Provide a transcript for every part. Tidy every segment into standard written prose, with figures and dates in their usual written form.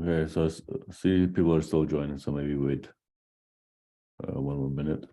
Okay, so see people are still joining, so maybe wait one more minute.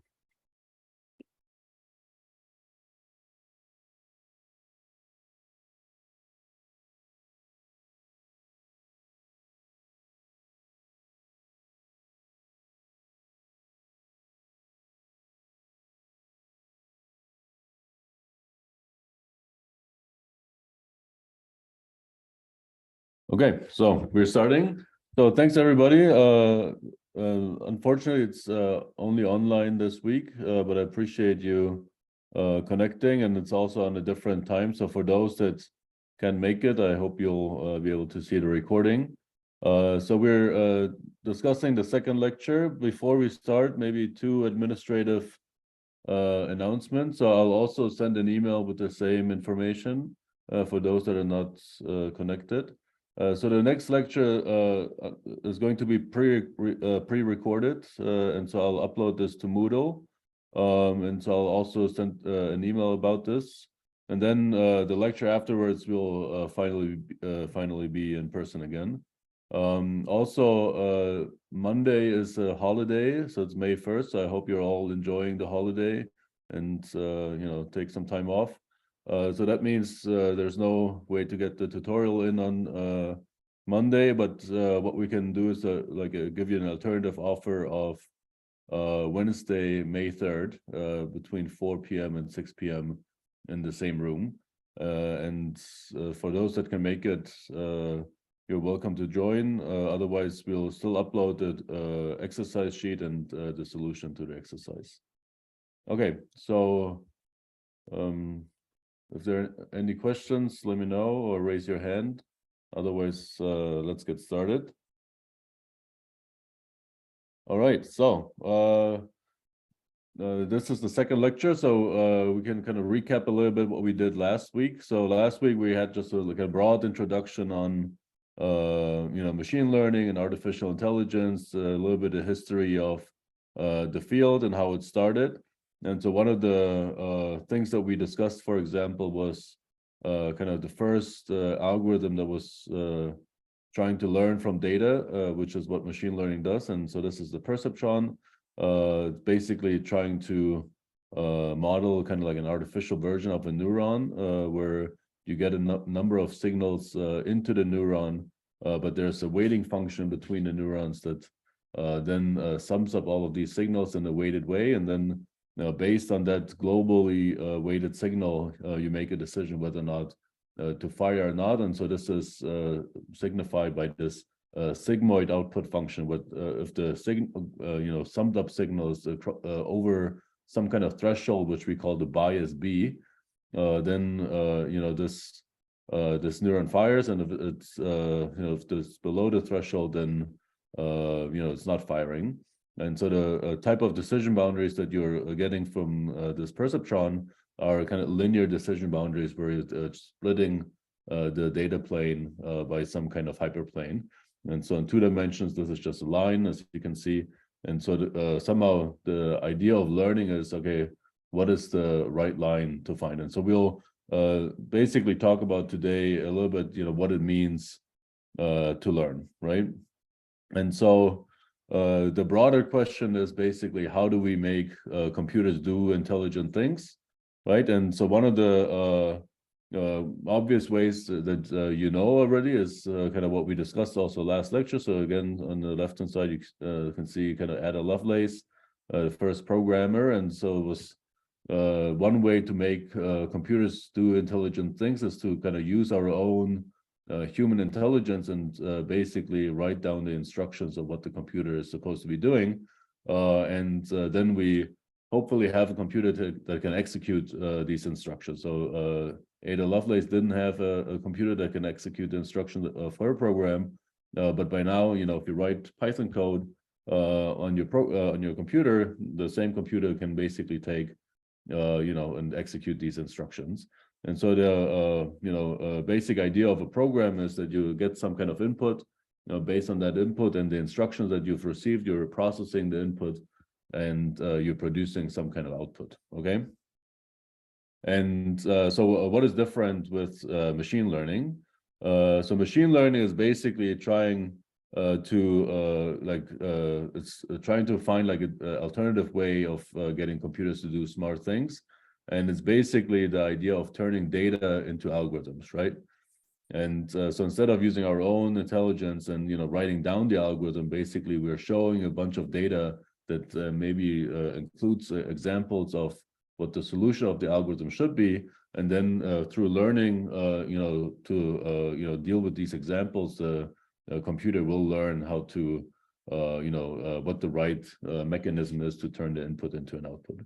Okay, so we're starting. So thanks everybody. Unfortunately, it's only online this week, but I appreciate you connecting, and it's also on a different time. So for those that can make it, I hope you'll be able to see the recording. So we're discussing the second lecture. Before we start, maybe two administrative announcements. So I'll also send an email with the same information for those that are not connected. So the next lecture is going to be pre-recorded, and so I'll upload this to Moodle, and so I'll also send an email about this, and then the lecture afterwards will finally be in person again. Also, Monday is a holiday, so it's May 1st. So I hope you're all enjoying the holiday and take some time off. So that means there's no way to get the tutorial in on Monday, but what we can do is give you an alternative offer of Wednesday, May 3rd, between 4 p.m. and 6 p.m. in the same room. And for those that can make it, you're welcome to join. Otherwise, we'll still upload the exercise sheet and the solution to the exercise. Okay, so if there are any questions, let me know or raise your hand. Otherwise, let's get started. All right, so this is the second lecture, so we can kind of recap a little bit what we did last week. So last week we had just a broad introduction on machine learning and artificial intelligence, a little bit of history of the field and how it started. And so one of the things that we discussed, for example, was kind of the first algorithm that was trying to learn from data, which is what machine learning does. And so this is the perceptron, basically trying to model kind of like an artificial version of a neuron, where you get a number of signals into the neuron, but there's a weighting function between the neurons that then sums up all of these signals in a weighted way. And then based on that globally weighted signal, you make a decision whether or not to fire or not. And so this is signified by this sigmoid output function. With if the summed up signal is over some kind of threshold, which we call the bias B, then this neuron fires, and if it's if it's below the threshold, then it's not firing. And so the type of decision boundaries that you're getting from this perceptron are kind of linear decision boundaries, where you're splitting the data plane by some kind of hyperplane. And so in 2 dimensions, this is just a line, as you can see. And so somehow the idea of learning is, okay, what is the right line to find? And so we'll basically talk about today a little bit, what it means to learn, right? And so the broader question is basically, how do we make computers do intelligent things, right? And so one of the obvious ways that already is kind of what we discussed also last lecture. So again, on the left-hand side, you can see kind of Ada Lovelace, the first programmer. And so it was one way to make computers do intelligent things is to kind of use our own human intelligence and basically write down the instructions of what the computer is supposed to be doing. And then we hopefully have a computer that can execute these instructions. So Ada Lovelace didn't have a computer that can execute the instructions of her program, but by now, if you write Python code on your computer, the same computer can basically take and execute these instructions. And so the basic idea of a program is that you get some kind of input. Based on that input and the instructions that you've received, you're processing the input, and you're producing some kind of output. Okay. And so what is different with machine learning? So machine learning is basically trying it's trying to find like an alternative way of getting computers to do smart things. And it's basically the idea of turning data into algorithms, right? And so instead of using our own intelligence and writing down the algorithm, basically we're showing a bunch of data that maybe includes examples of what the solution of the algorithm should be, and then through learning, to deal with these examples, the computer will learn how to, what the right mechanism is to turn the input into an output,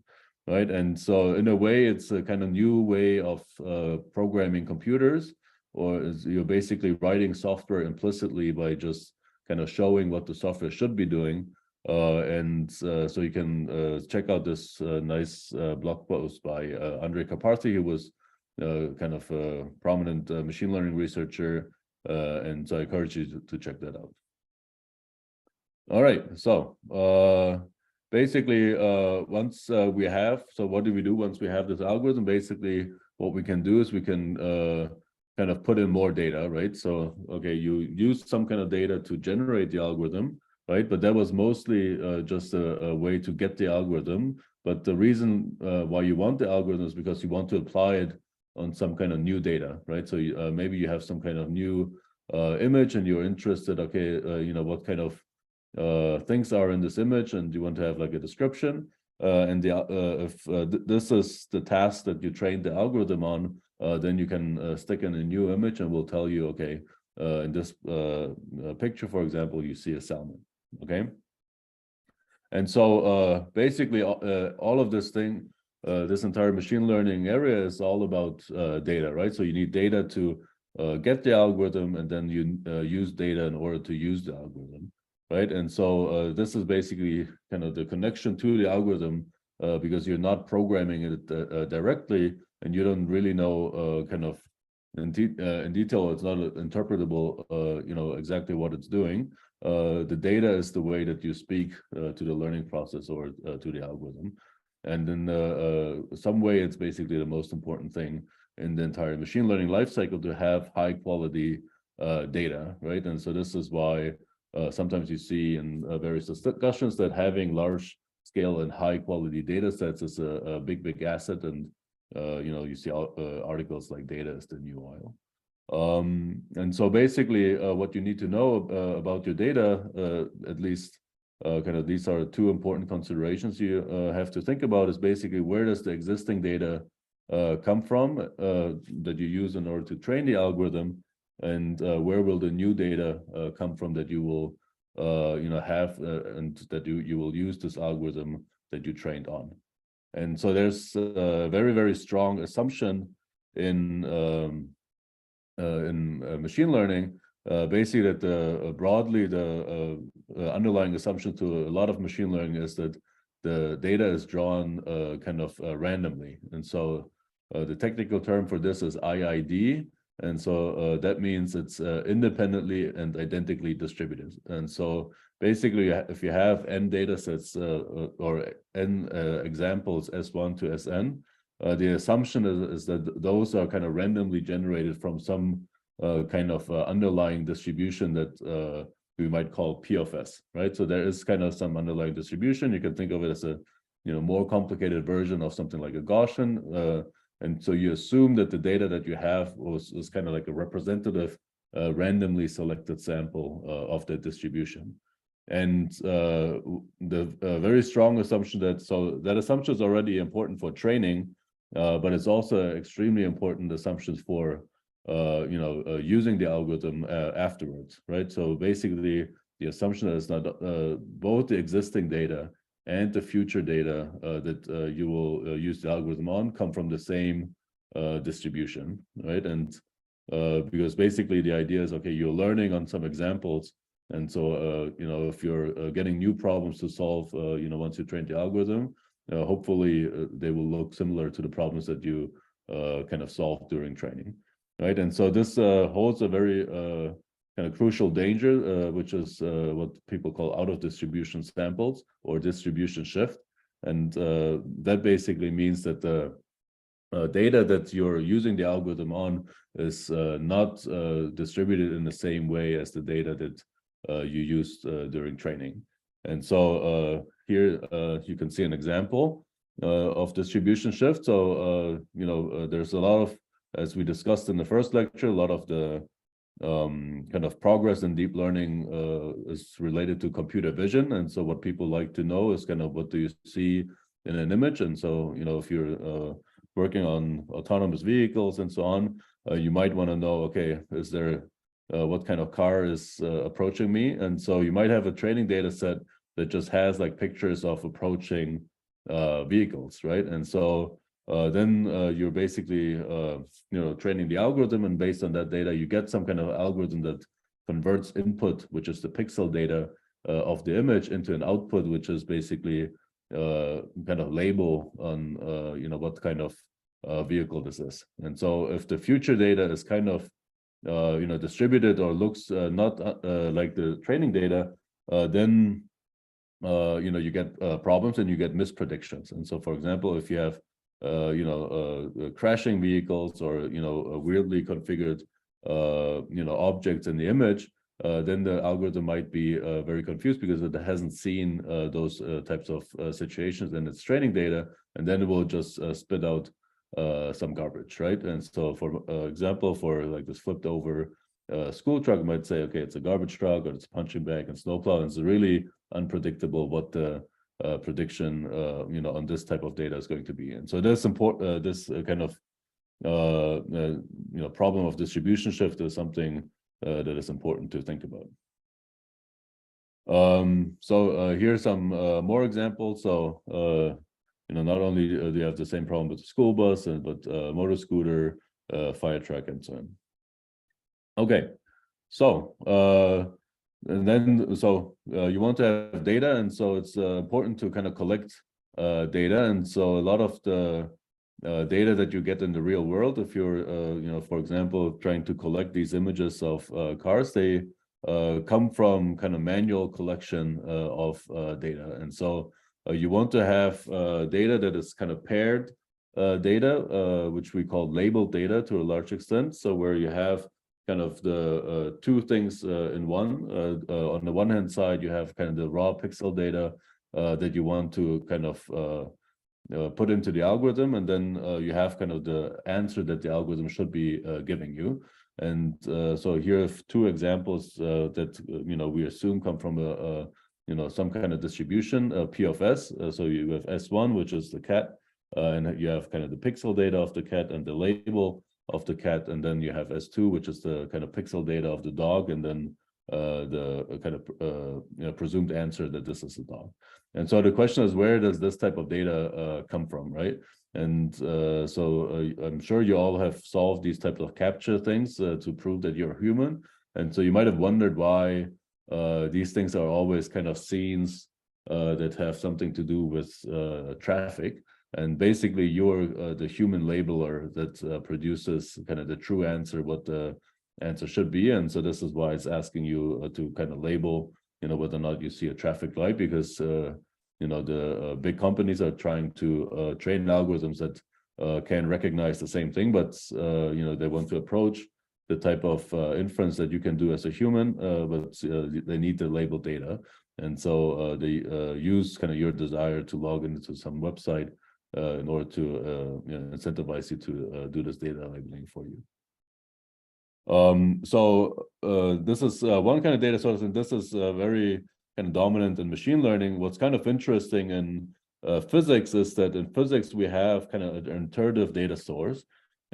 right? And so in a way, it's a kind of new way of programming computers, or you're basically writing software implicitly by just kind of showing what the software should be doing. So you can check out this nice blog post by Andrej Karpathy, who was kind of a prominent machine learning researcher. And so I encourage you to check that out. All right, so basically, once we have, so what do we do once we have this algorithm? Basically, what we can do is we can kind of put in more data, right? So, okay, you use some kind of data to generate the algorithm, right? But that was mostly just a way to get the algorithm. But the reason why you want the algorithm is because you want to apply it on some kind of new data, right? So maybe you have some kind of new image and you're interested, okay, what kind of things are in this image, and you want to have like a description. If this is the task that you trained the algorithm on, then you can stick in a new image and we'll tell you, okay, in this picture, for example, you see a salmon, okay? And so basically all of this thing, this entire machine learning area is all about data, right? So you need data to get the algorithm, and then you use data in order to use the algorithm, right? And so this is basically kind of the connection to the algorithm, because you're not programming it directly, and you don't really know kind of in detail, it's not interpretable, exactly what it's doing. The data is the way that you speak to the learning process or to the algorithm. And in some way, it's basically the most important thing in the entire machine learning lifecycle to have high quality data, right? And so this is why sometimes you see in various discussions that having large scale and high quality data sets is a big asset. And you see articles like data is the new oil. And so basically what you need to know about your data, at least kind of these are two important considerations you have to think about, is basically where does the existing data come from that you use in order to train the algorithm, and where will the new data come from that you will have and that you will use this algorithm that you trained on. And so there's a very strong assumption in machine learning, basically that broadly the underlying assumption to a lot of machine learning is that the data is drawn kind of randomly. And so the technical term for this is IID. And so that means it's independently and identically distributed. And so basically, if you have n data sets or n examples S1 to Sn, the assumption is that those are kind of randomly generated from some kind of underlying distribution that we might call P of S, right? So there is kind of some underlying distribution. You can think of it as a more complicated version of something like a Gaussian. And so you assume that the data that you have was kind of like a representative, randomly selected sample of that distribution. And the very strong assumption that assumption is already important for training, but it's also extremely important assumptions for using the algorithm afterwards, right? So basically, the assumption is that both the existing data and the future data that you will use the algorithm on come from the same distribution, right? And because basically the idea is, okay, you're learning on some examples, and so if you're getting new problems to solve, once you train the algorithm, hopefully they will look similar to the problems that you kind of solved during training, right? And so this holds a very kind of crucial danger, which is what people call out of distribution samples or distribution shift. And that basically means that the data that you're using the algorithm on is not distributed in the same way as the data that you used during training. And so here you can see an example of distribution shift. So there's a lot of, as we discussed in the first lecture, a lot of the kind of progress in deep learning is related to computer vision. And so what people like to know is kind of what do you see in an image. And so, if you're working on autonomous vehicles and so on, you might want to know, okay, is there, what kind of car is approaching me? And so you might have a training data set that just has like pictures of approaching vehicles, right? And so then you're basically training the algorithm, and based on that data you get some kind of algorithm that converts input, which is the pixel data of the image, into an output, which is basically kind of label on what kind of vehicle this is. And so if the future data is kind of distributed or looks not like the training data, then you get problems and you get mispredictions. And so, for example, if you have crashing vehicles or weirdly configured objects in the image, then the algorithm might be very confused because it hasn't seen those types of situations in its training data, and then it will just spit out some garbage, right? And so, for example, for like this flipped over school truck, might say, okay, it's a garbage truck or it's a punching bag and snowplow, and it's really unpredictable what the prediction on this type of data is going to be. And so this kind of problem of distribution shift is something that is important to think about. So here's some more examples. So not only do you have the same problem with the school bus, but motor scooter, fire truck, and so on. Okay, so and then you want to have data, and so it's important to kind of collect data. And so a lot of the data that you get in the real world, if you're for example trying to collect these images of cars, they come from kind of manual collection of data. And so you want to have data that is kind of paired data, which we call labeled data to a large extent. So where you have kind of the two things in one. On the one hand side, you have kind of the raw pixel data that you want to kind of put into the algorithm, and then you have kind of the answer that the algorithm should be giving you. And so here are two examples that we assume come from a some kind of distribution, P of S. So you have S1, which is the cat, and you have kind of the pixel data of the cat and the label of the cat, and then you have S2, which is the kind of pixel data of the dog, and then the kind of presumed answer that this is a dog. And so the question is, where does this type of data come from, right? And so I'm sure you all have solved these types of captcha things to prove that you're human. And so you might have wondered why these things are always kind of scenes that have something to do with traffic. And basically, you're the human labeler that produces kind of the true answer, what the answer should be. And so this is why it's asking you to kind of label, whether or not you see a traffic light, because the big companies are trying to train algorithms that can recognize the same thing, but they want to approach the type of inference that you can do as a human, but they need the label data. And so they use kind of your desire to log into some website in order to incentivize you to do this data labeling for you. So this is one kind of data source, and this is very kind of dominant in machine learning. What's kind of interesting in physics is that in physics we have kind of an iterative data source,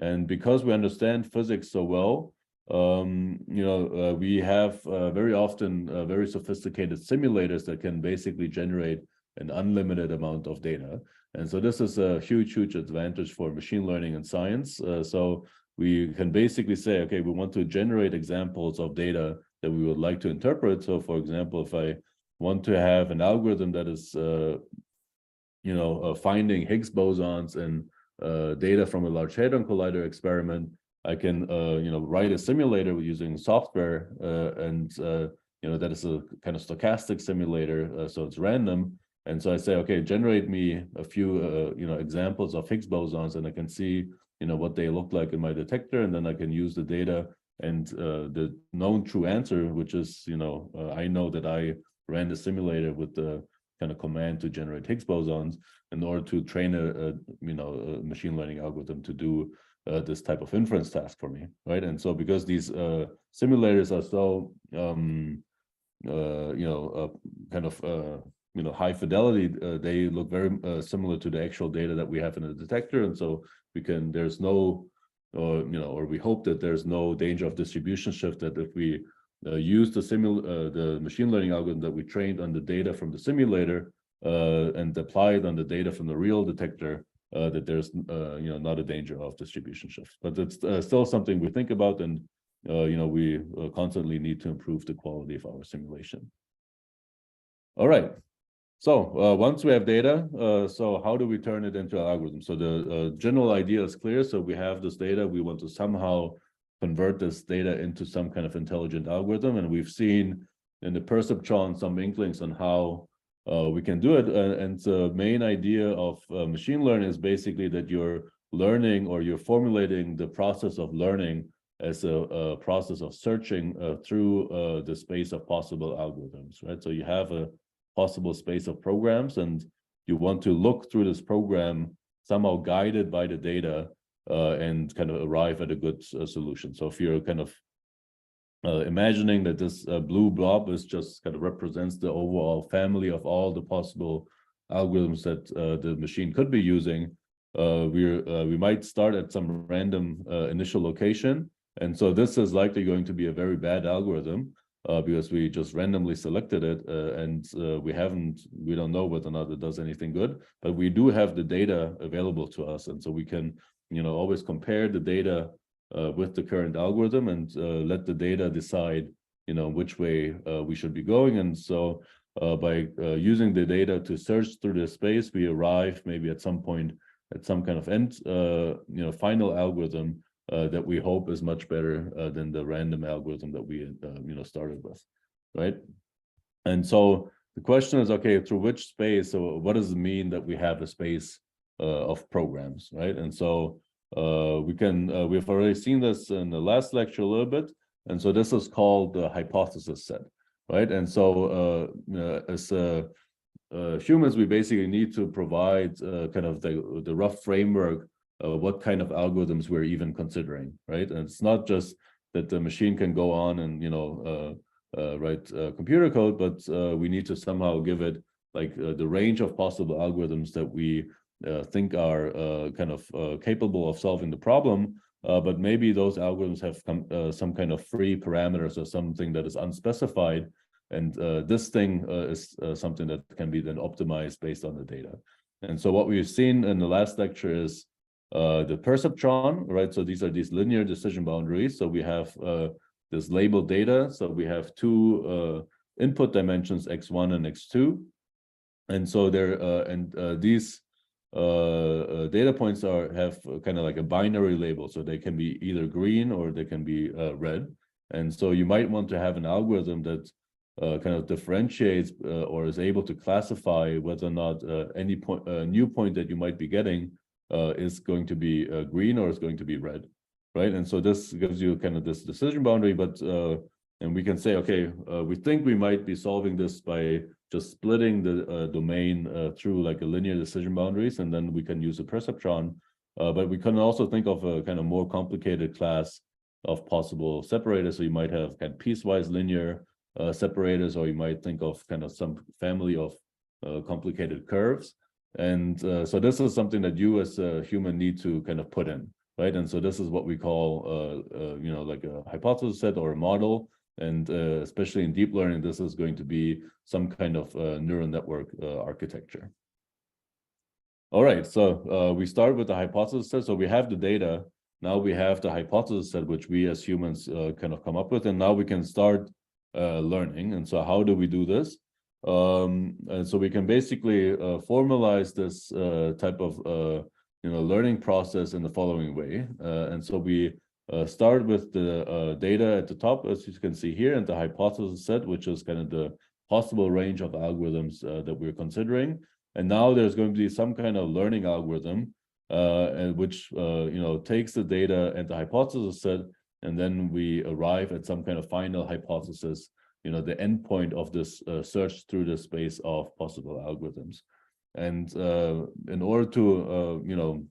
and because we understand physics so well, we have very often very sophisticated simulators that can basically generate an unlimited amount of data. And so this is a huge advantage for machine learning and science. So we can basically say, okay, we want to generate examples of data that we would like to interpret. So for example, if I want to have an algorithm that is, finding Higgs bosons and data from a Large Hadron Collider experiment, I can, write a simulator using software, and that is a kind of stochastic simulator, so it's random. And so I say, okay, generate me a few, examples of Higgs bosons, and I can see, what they look like in my detector, and then I can use the data and the known true answer, which is, I know that I ran the simulator with the kind of command to generate Higgs bosons in order to train a machine learning algorithm to do this type of inference task for me, right? And so because these simulators are so high fidelity, they look very similar to the actual data that we have in the detector, and so there's no, or we hope that there's no danger of distribution shift, that if we use the machine learning algorithm that we trained on the data from the simulator and apply it on the data from the real detector, that there's not a danger of distribution shift. But it's still something we think about, and we constantly need to improve the quality of our simulation. All right. So once we have data, so how do we turn it into an algorithm? So the general idea is clear. So we have this data. We want to somehow convert this data into some kind of intelligent algorithm. And we've seen in the perceptron some inklings on how we can do it. And the main idea of machine learning is basically that you're learning, or you're formulating the process of learning as a process of searching through the space of possible algorithms, right? So you have a possible space of programs, and you want to look through this program somehow guided by the data and kind of arrive at a good solution. So if you're kind of imagining that this blue blob is just kind of represents the overall family of all the possible algorithms that the machine could be using, we might start at some random initial location. And so this is likely going to be a very bad algorithm because we just randomly selected it and we don't know whether or not it does anything good, but we do have the data available to us. And so we can, always compare the data with the current algorithm and let the data decide, which way we should be going. And so by using the data to search through the space, we arrive maybe at some point at some kind of end, final algorithm that we hope is much better than the random algorithm that we started with, right? And so the question is, okay, through which space? So what does it mean that we have a space of programs, right? And so we've already seen this in the last lecture a little bit, and so this is called the hypothesis set, right? And so as humans, we basically need to provide kind of the rough framework what kind of algorithms we're even considering, right? And it's not just that the machine can go on and write computer code, but we need to somehow give it like the range of possible algorithms that we think are kind of capable of solving the problem. But maybe those algorithms have some kind of free parameters or something that is unspecified. And this thing is something that can be then optimized based on the data. And so what we've seen in the last lecture is the perceptron, right? So these are these linear decision boundaries. So we have this labeled data. So we have two input dimensions, x1 and x2. And so these data points have kind of like a binary label. So they can be either green or they can be red. And so you might want to have an algorithm that kind of differentiates or is able to classify whether or not any new point that you might be getting is going to be green or is going to be red, right? And so this gives you kind of this decision boundary, but and we can say, okay, we think we might be solving this by just splitting the domain through like a linear decision boundaries, and then we can use a perceptron. But we can also think of a kind of more complicated class of possible separators. So you might have kind of piecewise linear separators, or you might think of kind of some family of complicated curves. And so this is something that you as a human need to kind of put in, right? And so this is what we call, like a hypothesis set or a model. And especially in deep learning, this is going to be some kind of neural network architecture. All right, so we start with the hypothesis set. So we have the data. Now we have the hypothesis set, which we as humans kind of come up with. And now we can start learning. And so how do we do this? And so we can basically formalize this type of learning process in the following way. And so we start with the data at the top, as you can see here, and the hypothesis set, which is kind of the possible range of algorithms that we're considering. And now there's going to be some kind of learning algorithm, which takes the data and the hypothesis set and then we arrive at some kind of final hypothesis, the endpoint of this search through the space of possible algorithms. And in order to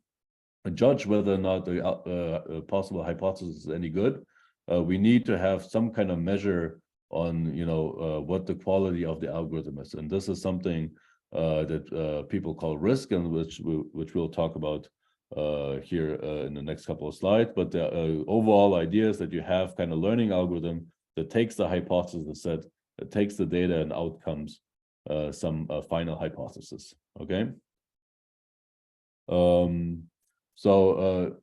judge whether or not the possible hypothesis is any good, we need to have some kind of measure on what the quality of the algorithm is. And this is something that people call risk, and which we'll talk about here in the next couple of slides. But the overall idea is that you have kind of learning algorithm that takes the hypothesis set, that takes the data and outcomes some final hypothesis. Okay. So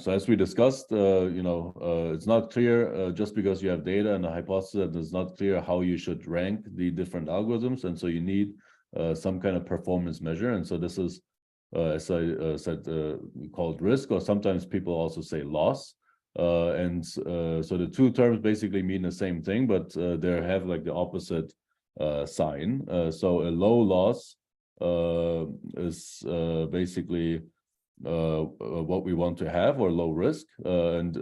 as we discussed, it's not clear just because you have data and a hypothesis, it's not clear how you should rank the different algorithms, and so you need some kind of performance measure. And so this is, as I said, called risk, or sometimes people also say loss. So the two terms basically mean the same thing, but they have like the opposite sign. So a low loss is basically what we want to have, or low risk. And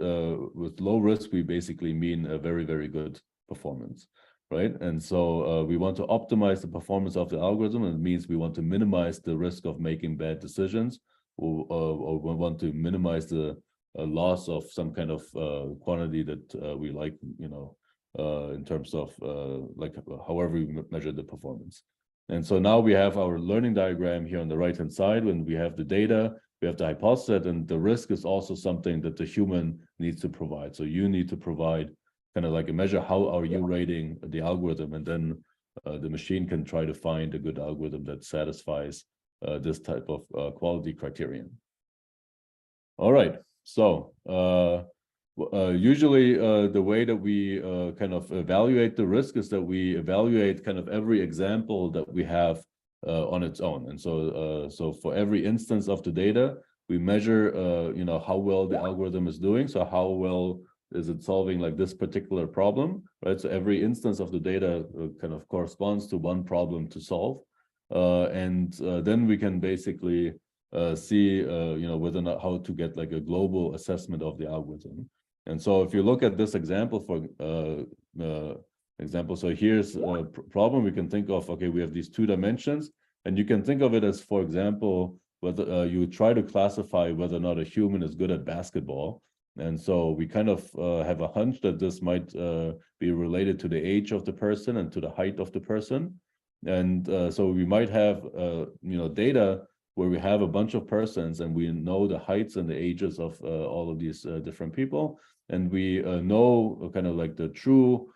with low risk, we basically mean a very, very good performance, right? And so we want to optimize the performance of the algorithm, and it means we want to minimize the risk of making bad decisions, or we want to minimize the loss of some kind of quantity that we like, in terms of like however we measure the performance. And so now we have our learning diagram here on the right-hand side. When we have the data, we have the hypothesis, and the risk is also something that the human needs to provide. So you need to provide kind of like a measure, how are you rating the algorithm? And then the machine can try to find a good algorithm that satisfies this type of quality criterion. All right, so usually the way that we kind of evaluate the risk is that we evaluate kind of every example that we have on its own. And so for every instance of the data, we measure how well the algorithm is doing. So how well is it solving like this particular problem, right? So every instance of the data kind of corresponds to one problem to solve. And then we can basically see whether or not how to get like a global assessment of the algorithm. And so if you look at this example, so here's a problem we can think of. Okay, we have these two dimensions, and you can think of it as, for example, whether you try to classify whether or not a human is good at basketball. And so we kind of have a hunch that this might be related to the age of the person and to the height of the person. And so we might have data where we have a bunch of persons, and we know the heights and the ages of all of these different people, and we know kind of like the true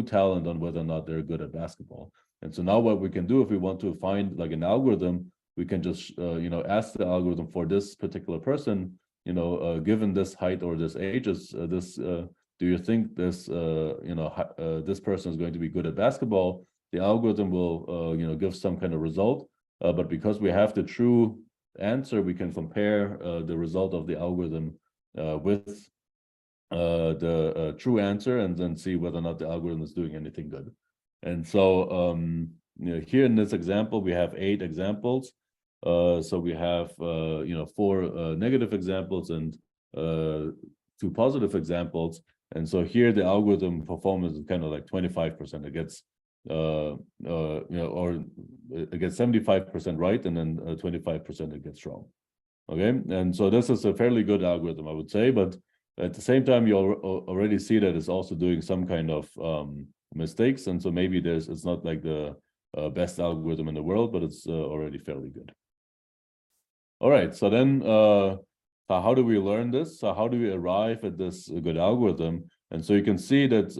talent on whether or not they're good at basketball. And so now what we can do, if we want to find like an algorithm, we can just ask the algorithm for this particular person, given this height or this age, do you think this this person is going to be good at basketball? The algorithm will give some kind of result, but because we have the true answer, we can compare the result of the algorithm with the true answer, and then see whether or not the algorithm is doing anything good. And so here in this example, we have 8 examples. So we have 4 negative examples and 2 positive examples. And so here the algorithm performance is kind of like 25%. It gets or it gets 75% right, and then 25% it gets wrong. Okay, and so this is a fairly good algorithm, I would say, but at the same time, you already see that it's also doing some kind of mistakes, and so maybe it's not like the best algorithm in the world, but it's already fairly good. All right, so then how do we learn this? So how do we arrive at this good algorithm? And so you can see that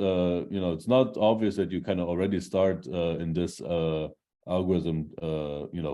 it's not obvious that you kind of already start in this algorithm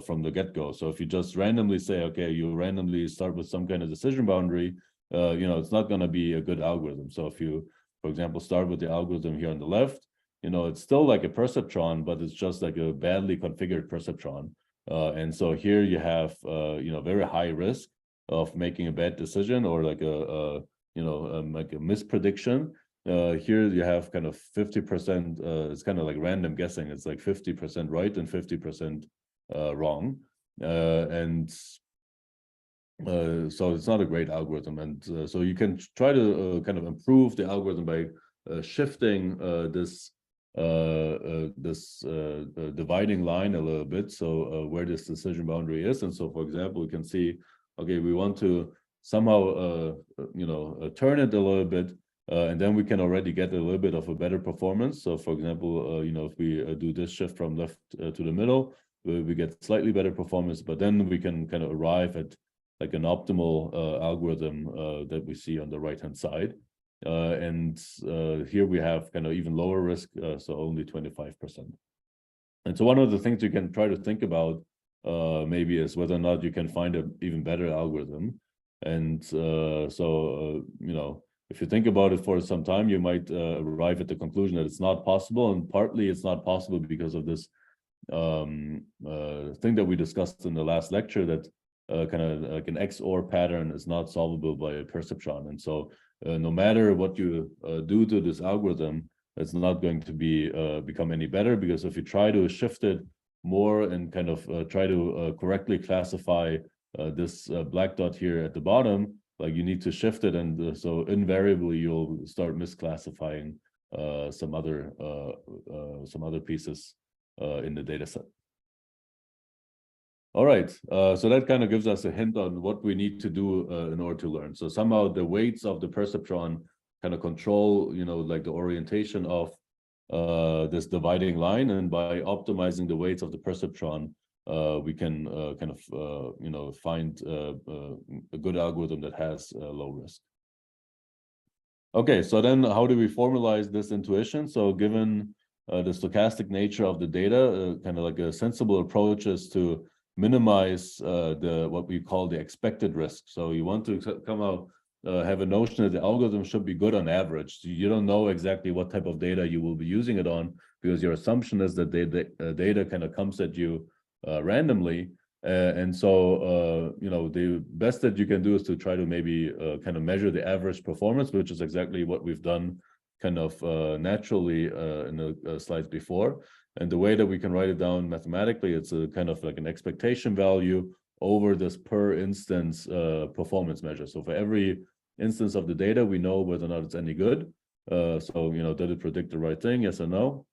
from the get-go. So if you just randomly say, okay, you randomly start with some kind of decision boundary, it's not going to be a good algorithm. So if you, for example, start with the algorithm here on the left, it's still like a perceptron, but it's just like a badly configured perceptron. And so here you have very high risk of making a bad decision, or like a misprediction. Here you have kind of 50%, it's kind of like random guessing. It's like 50% right and 50% wrong. And So it's not a great algorithm, and so you can try to kind of improve the algorithm by shifting this dividing line a little bit. So where this decision boundary is, and so for example, we can see, okay, we want to somehow turn it a little bit, and then we can already get a little bit of a better performance. So for example, if we do this shift from left to the middle, we get slightly better performance, but then we can kind of arrive at like an optimal algorithm that we see on the right-hand side. And here we have kind of even lower risk, so only 25%. And so one of the things you can try to think about maybe is whether or not you can find an even better algorithm. And if you think about it for some time, you might arrive at the conclusion that it's not possible. And partly it's not possible because of this thing that we discussed in the last lecture, that kind of like an XOR pattern is not solvable by a perceptron. And so no matter what you do to this algorithm, it's not going to be become any better, because if you try to shift it more and kind of try to correctly classify this black dot here at the bottom, like you need to shift it, and so invariably you'll start misclassifying some other pieces in the data set. All right, so that kind of gives us a hint on what we need to do in order to learn. So somehow the weights of the perceptron kind of control, like the orientation of this dividing line, and by optimizing the weights of the perceptron, we can kind of find a good algorithm that has low risk. Okay, so then how do we formalize this intuition? So given the stochastic nature of the data, kind of like a sensible approach is to minimize what we call the expected risk. So you want to come out, have a notion that the algorithm should be good on average. So you don't know exactly what type of data you will be using it on, because your assumption is that the data kind of comes at you randomly. And so, the best that you can do is to try to maybe kind of measure the average performance, which is exactly what we've done kind of naturally in the slides before. And the way that we can write it down mathematically, it's a kind of like an expectation value over this per instance performance measure. So for every instance of the data, we know whether or not it's any good. So, did it predict the right thing? Yes or no?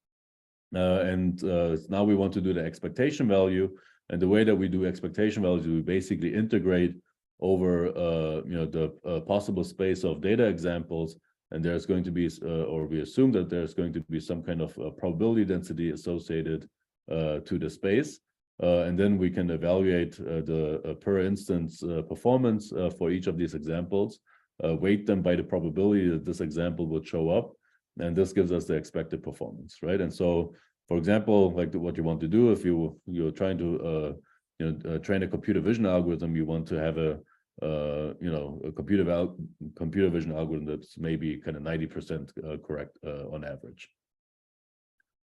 And now we want to do the expectation value. And the way that we do expectation values, we basically integrate over the possible space of data examples, and there's going to be, or we assume that there's going to be some kind of probability density associated to the space. And then we can evaluate the per instance performance for each of these examples, weight them by the probability that this example would show up, and this gives us the expected performance, right? And so, for example, like what you want to do if you're trying to train a computer vision algorithm, you want to have a computer vision algorithm that's maybe kind of 90% correct on average.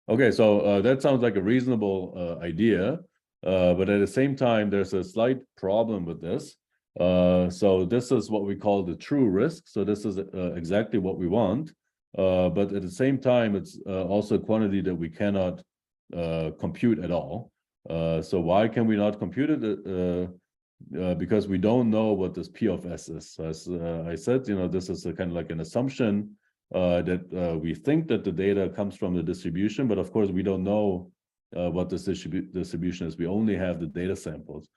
Okay, so that sounds like a reasonable idea, but at the same time, there's a slight problem with this. So this is what we call the true risk. So this is exactly what we want. But at the same time, it's also a quantity that we cannot compute at all. So why can we not compute it? Because we don't know what this P of S is. As I said, this is a kind of like an assumption that we think that the data comes from the distribution, but of course we don't know what this distribution is. We only have the data samples.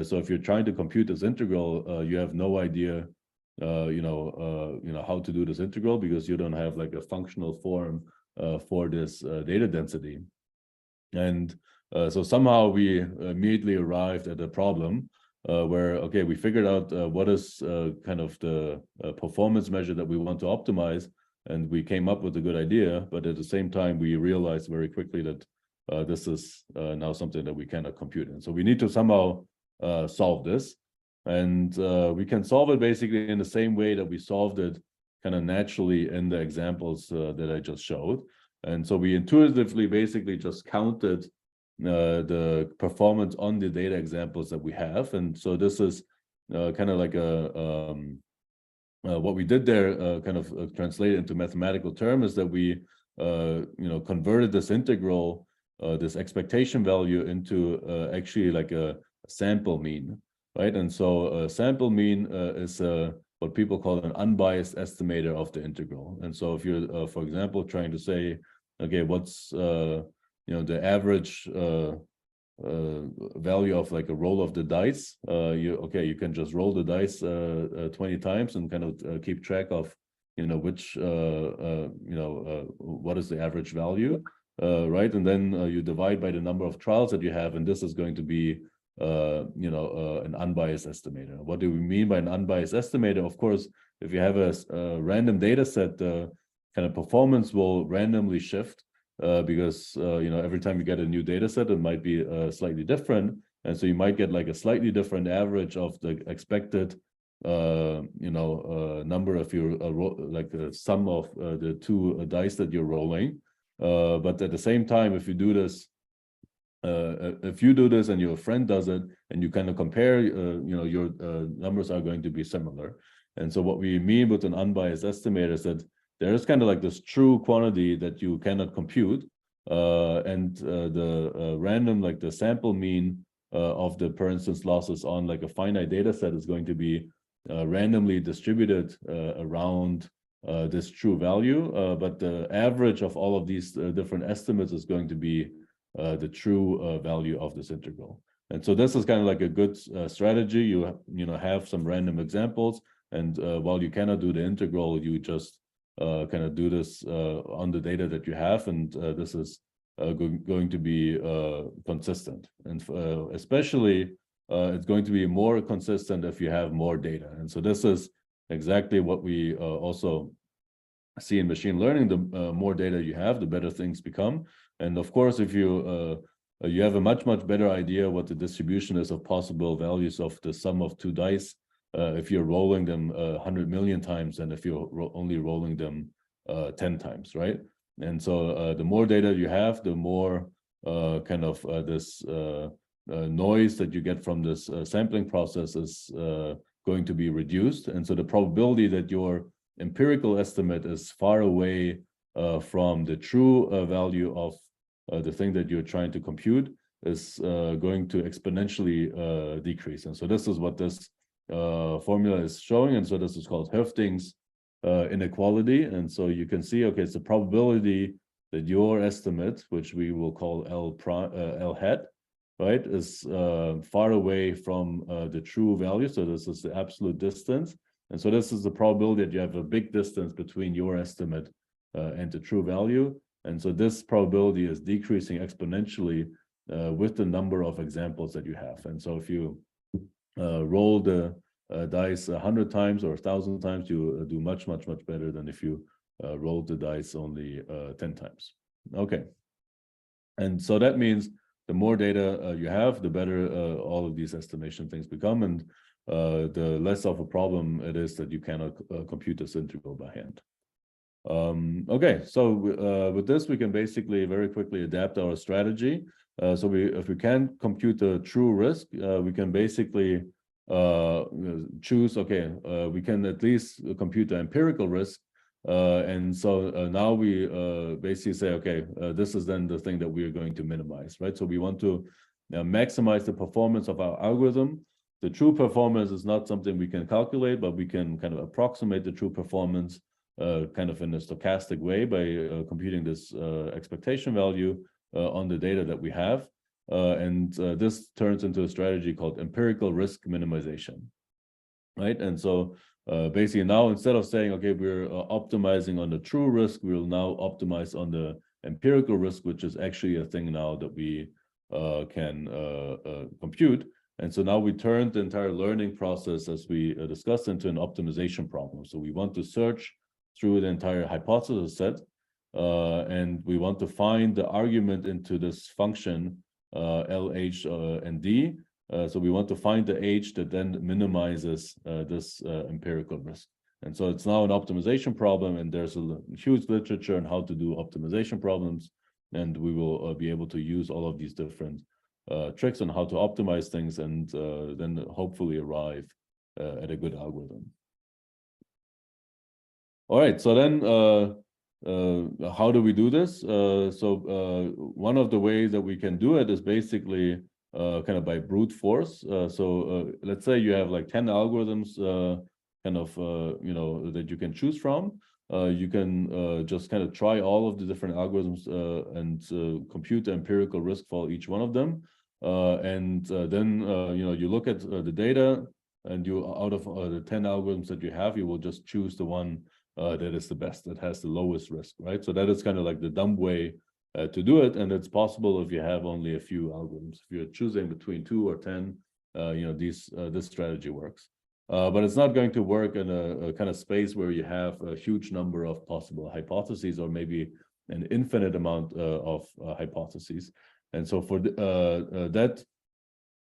So if you're trying to compute this integral, you have no idea how to do this integral, because you don't have like a functional form for this data density. And so somehow we immediately arrived at a problem where, okay, we figured out what is kind of the performance measure that we want to optimize, and we came up with a good idea, but at the same time, we realized very quickly that this is now something that we cannot compute. And so we need to somehow solve this. And we can solve it basically in the same way that we solved it kind of naturally in the examples that I just showed. And so we intuitively basically just counted the performance on the data examples that we have. And so this is kind of like what we did there, kind of translated into mathematical terms, is that we converted this integral, this expectation value, into actually like a sample mean. right? And so sample mean is what people call an unbiased estimator of the integral. And so if you're, for example, trying to say, okay, what's the average value of like a roll of the dice, you can just roll the dice 20 times and kind of keep track of which what is the average value, right? And then you divide by the number of trials that you have, and this is going to be an unbiased estimator. What do we mean by an unbiased estimator? Of course, if you have a random data set, the kind of performance will randomly shift because every time you get a new data set, it might be slightly different, and so you might get like a slightly different average of the expected number of your like the sum of the two dice that you're rolling. But at the same time, if you do this and your friend does it, and you kind of compare, your numbers are going to be similar. And so what we mean with an unbiased estimator is that there is kind of like this true quantity that you cannot compute, and the random, like the sample mean of the, per instance, losses on like a finite data set is going to be randomly distributed around this true value, but the average of all of these different estimates is going to be the true value of this integral. And so this is kind of like a good strategy. You have some random examples, and while you cannot do the integral, you just kind of do this on the data that you have, and this is going to be consistent. And especially, it's going to be more consistent if you have more data. And so this is exactly what we also see in machine learning. The more data you have, the better things become. And of course, if you have a much better idea what the distribution is of possible values of the sum of two dice, if you're rolling them 100 million times than if you're only rolling them 10 times, right? And so the more data you have, the more kind of this noise that you get from this sampling process is going to be reduced. And so the probability that your empirical estimate is far away from the true value of the thing that you're trying to compute is going to exponentially decrease. And so this is what this formula is showing. And so this is called Hoeffding's inequality. And so you can see, okay, it's the probability that your estimate, which we will call L hat, right, is far away from the true value. So this is the absolute distance. And so this is the probability that you have a big distance between your estimate and the true value. And so this probability is decreasing exponentially with the number of examples that you have. And so if you roll the dice 100 times or 1,000 times, you do much better than if you roll the dice only 10 times. Okay. And so that means the more data you have, the better all of these estimation things become, and the less of a problem it is that you cannot compute this integral by hand. Okay, so with this, we can basically very quickly adapt our strategy. So if we can compute the true risk, we can basically choose, okay, we can at least compute the empirical risk. And so now we basically say, okay, this is then the thing that we are going to minimize, right? So we want to maximize the performance of our algorithm. The true performance is not something we can calculate, but we can kind of approximate the true performance kind of in a stochastic way by computing this expectation value on the data that we have. And this turns into a strategy called empirical risk minimization, right? And so basically now, instead of saying, okay, we're optimizing on the true risk, we'll now optimize on the empirical risk, which is actually a thing now that we can compute. And so now we turned the entire learning process, as we discussed, into an optimization problem. So we want to search through the entire hypothesis set, and we want to find the argument into this function L, H, and D. So we want to find the H that then minimizes this empirical risk. And so it's now an optimization problem, and there's a huge literature on how to do optimization problems, and we will be able to use all of these different tricks on how to optimize things, and then hopefully arrive at a good algorithm. All right, so then how do we do this? So one of the ways that we can do it is basically kind of by brute force. So let's say you have like 10 algorithms kind of, that you can choose from. You can just kind of try all of the different algorithms and compute the empirical risk for each one of them. And then, you look at the data, and you, out of the 10 algorithms that you have, you will just choose the one that is the best, that has the lowest risk, right? So that is kind of like the dumb way to do it, and it's possible if you have only a few algorithms. If you're choosing between 2 or 10, this strategy works. But it's not going to work in a kind of space where you have a huge number of possible hypotheses, or maybe an infinite amount of hypotheses. And so for that,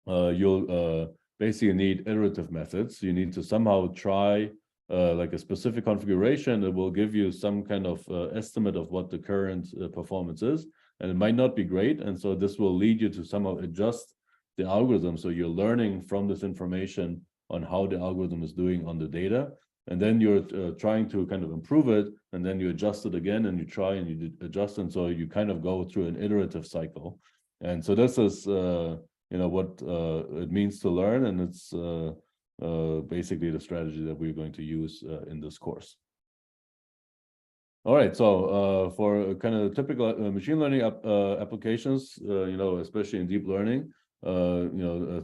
you'll basically need iterative methods. You need to somehow try like a specific configuration that will give you some kind of estimate of what the current performance is. And it might not be great. And so this will lead you to somehow adjust the algorithm. So you're learning from this information on how the algorithm is doing on the data. And then you're trying to kind of improve it. And then you adjust it again, and you try and you adjust. And so you kind of go through an iterative cycle. And so this is what it means to learn, and it's basically the strategy that we're going to use in this course. All right, so for kind of typical machine learning applications, especially in deep learning,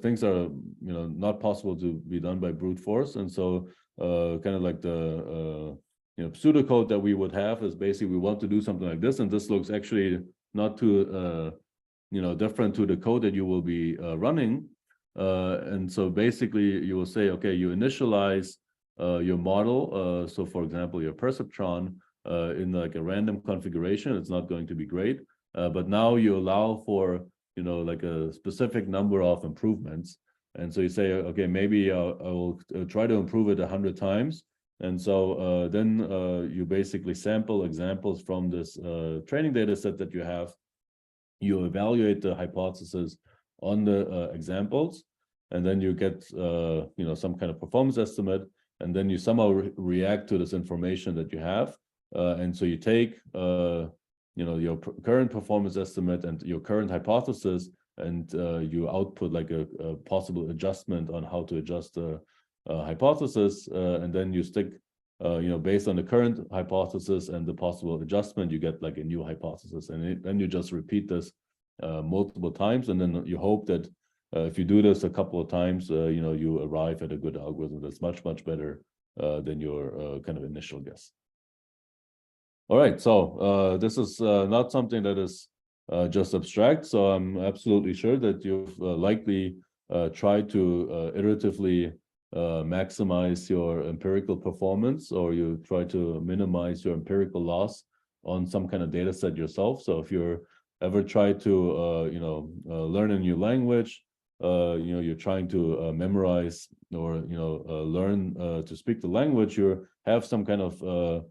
things are not possible to be done by brute force, and so kind of like the pseudocode that we would have is basically we want to do something like this, and this looks actually not too different to the code that you will be running. And so basically you will say, okay, you initialize your model. So for example, your perceptron in like a random configuration, it's not going to be great. But now you allow for, like a specific number of improvements. And so you say, okay, maybe I will try to improve it 100 times. And so then you basically sample examples from this training data set that you have. You evaluate the hypothesis on the examples, and then you get some kind of performance estimate, and then you somehow react to this information that you have, and so you take your current performance estimate and your current hypothesis, and you output like a possible adjustment on how to adjust the hypothesis, and then you stick based on the current hypothesis and the possible adjustment, you get like a new hypothesis, and then you just repeat this multiple times, and then you hope that if you do this a couple of times, you arrive at a good algorithm that's much better than your kind of initial guess. All right, so this is not something that is just abstract. So I'm absolutely sure that you've likely tried to iteratively maximize your empirical performance, or you try to minimize your empirical loss on some kind of data set yourself. So if you're ever tried to learn a new language, you're trying to memorize or learn to speak the language, you have some kind of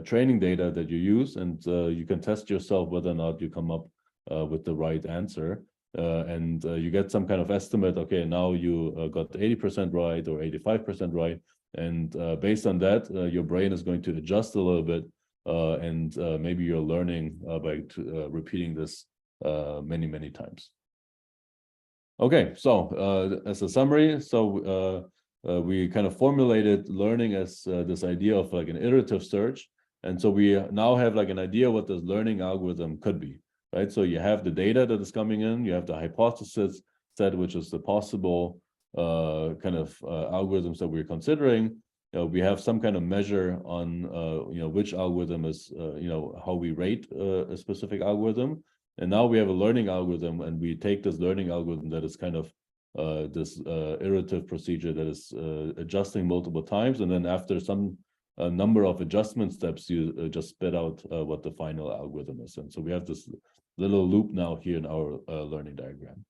training data that you use, and you can test yourself whether or not you come up with the right answer. And you get some kind of estimate, okay, now you got 80% right or 85% right. And based on that, your brain is going to adjust a little bit, and maybe you're learning by repeating this many times. Okay, so as a summary, so we kind of formulated learning as this idea of like an iterative search. And so we now have like an idea what this learning algorithm could be. Right, so you have the data that is coming in, you have the hypothesis set, which is the possible kind of algorithms that we're considering. We have some kind of measure on which algorithm is how we rate a specific algorithm, and now we have a learning algorithm, and we take this learning algorithm that is kind of this iterative procedure that is adjusting multiple times, and then after some number of adjustment steps, you just spit out what the final algorithm is. And so we have this little loop now here in our learning diagram.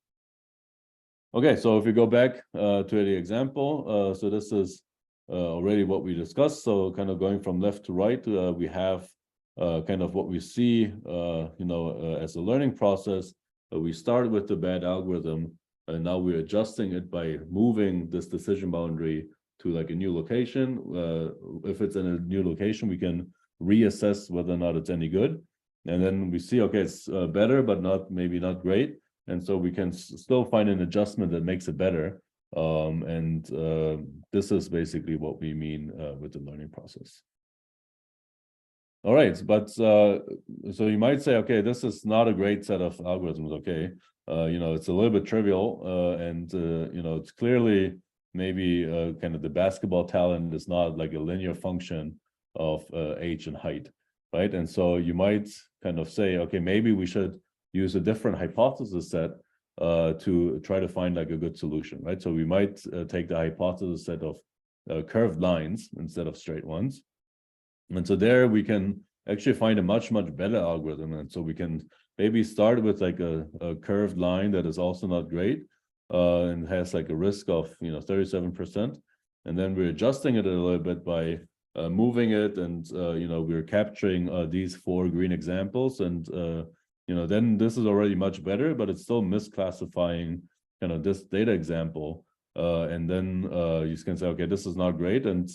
Okay, so if we go back to the example, so this is already what we discussed. So kind of going from left to right, we have kind of what we see, as a learning process. We start with the bad algorithm, and now we're adjusting it by moving this decision boundary to like a new location. If it's in a new location, we can reassess whether or not it's any good. And then we see, okay, it's better, but maybe not great. And so we can still find an adjustment that makes it better. This is basically what we mean with the learning process. All right, but so you might say, okay, this is not a great set of algorithms. Okay, it's a little bit trivial, it's clearly maybe kind of the basketball talent is not like a linear function of age and height, right? And so you might kind of say, okay, maybe we should use a different hypothesis set to try to find like a good solution, right? So we might take the hypothesis set of curved lines instead of straight ones. And so there we can actually find a much better algorithm. And so we can maybe start with like a curved line that is also not great and has like a risk of 37%. And then we're adjusting it a little bit by moving it, and we're capturing these 4 green examples, and then this is already much better, but it's still misclassifying kind of this data example. And then you can say, okay, this is not great, and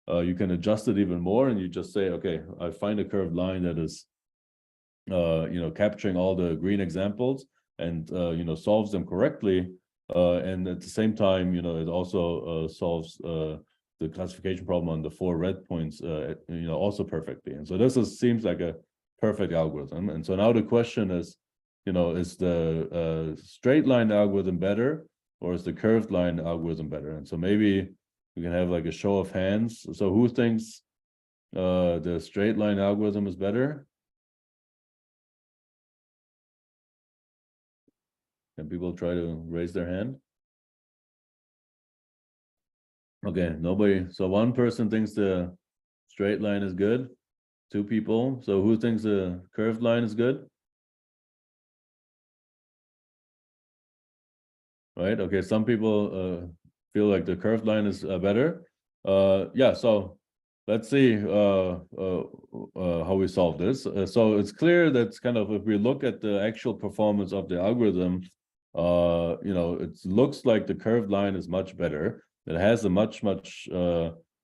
you can adjust it even more, and you just say, okay, I find a curved line that is capturing all the green examples and solves them correctly, and at the same time it also solves the classification problem on the 4 red points also perfectly. And so this seems like a perfect algorithm. And so now the question is, is the straight line algorithm better, or is the curved line algorithm better? And so maybe we can have like a show of hands. So who thinks the straight line algorithm is better? Can people try to raise their hand? Okay, nobody. So one person thinks the straight line is good. 2 people. So who thinks the curved line is good? Right. Okay. Some people feel like the curved line is better. Yeah. So let's see how we solve this. So it's clear that kind of if we look at the actual performance of the algorithm, it looks like the curved line is much better. It has a much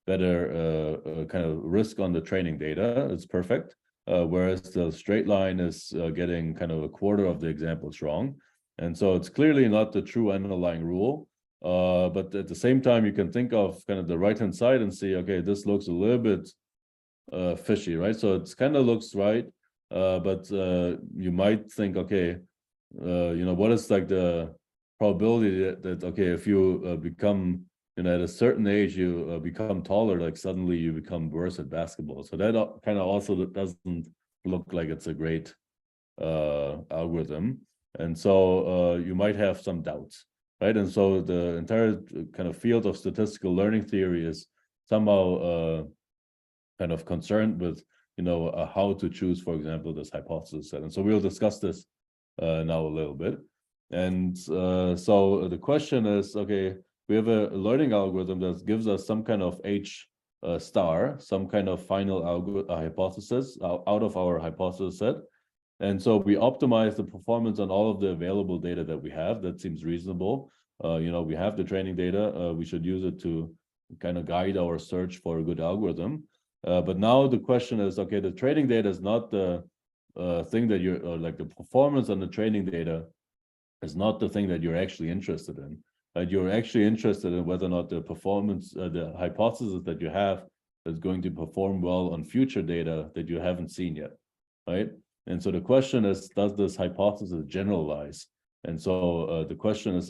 better kind of risk on the training data. It's perfect. Whereas the straight line is getting kind of a quarter of the examples wrong. And so it's clearly not the true underlying rule. But at the same time, you can think of kind of the right-hand side and see, okay, this looks a little bit fishy, right? So it's kind of looks right, but you might think, okay, what is like the probability that okay, if you become, at a certain age, you become taller, like suddenly you become worse at basketball. So that kind of also doesn't look like it's a great algorithm. And so you might have some doubts, right? And so the entire kind of field of statistical learning theory is somehow kind of concerned with, how to choose, for example, this hypothesis set. And so we'll discuss this now a little bit. And so the question is, okay, we have a learning algorithm that gives us some kind of H star, some kind of final hypothesis out of our hypothesis set. And so we optimize the performance on all of the available data that we have. That seems reasonable. We have the training data. We should use it to kind of guide our search for a good algorithm. But now the question is, okay, the training data is not the thing that you're like the performance on the training data is not the thing that you're actually interested in. Right? You're actually interested in whether or not the performance, the hypothesis that you have is going to perform well on future data that you haven't seen yet, right? And so the question is, does this hypothesis generalize? And so the question is,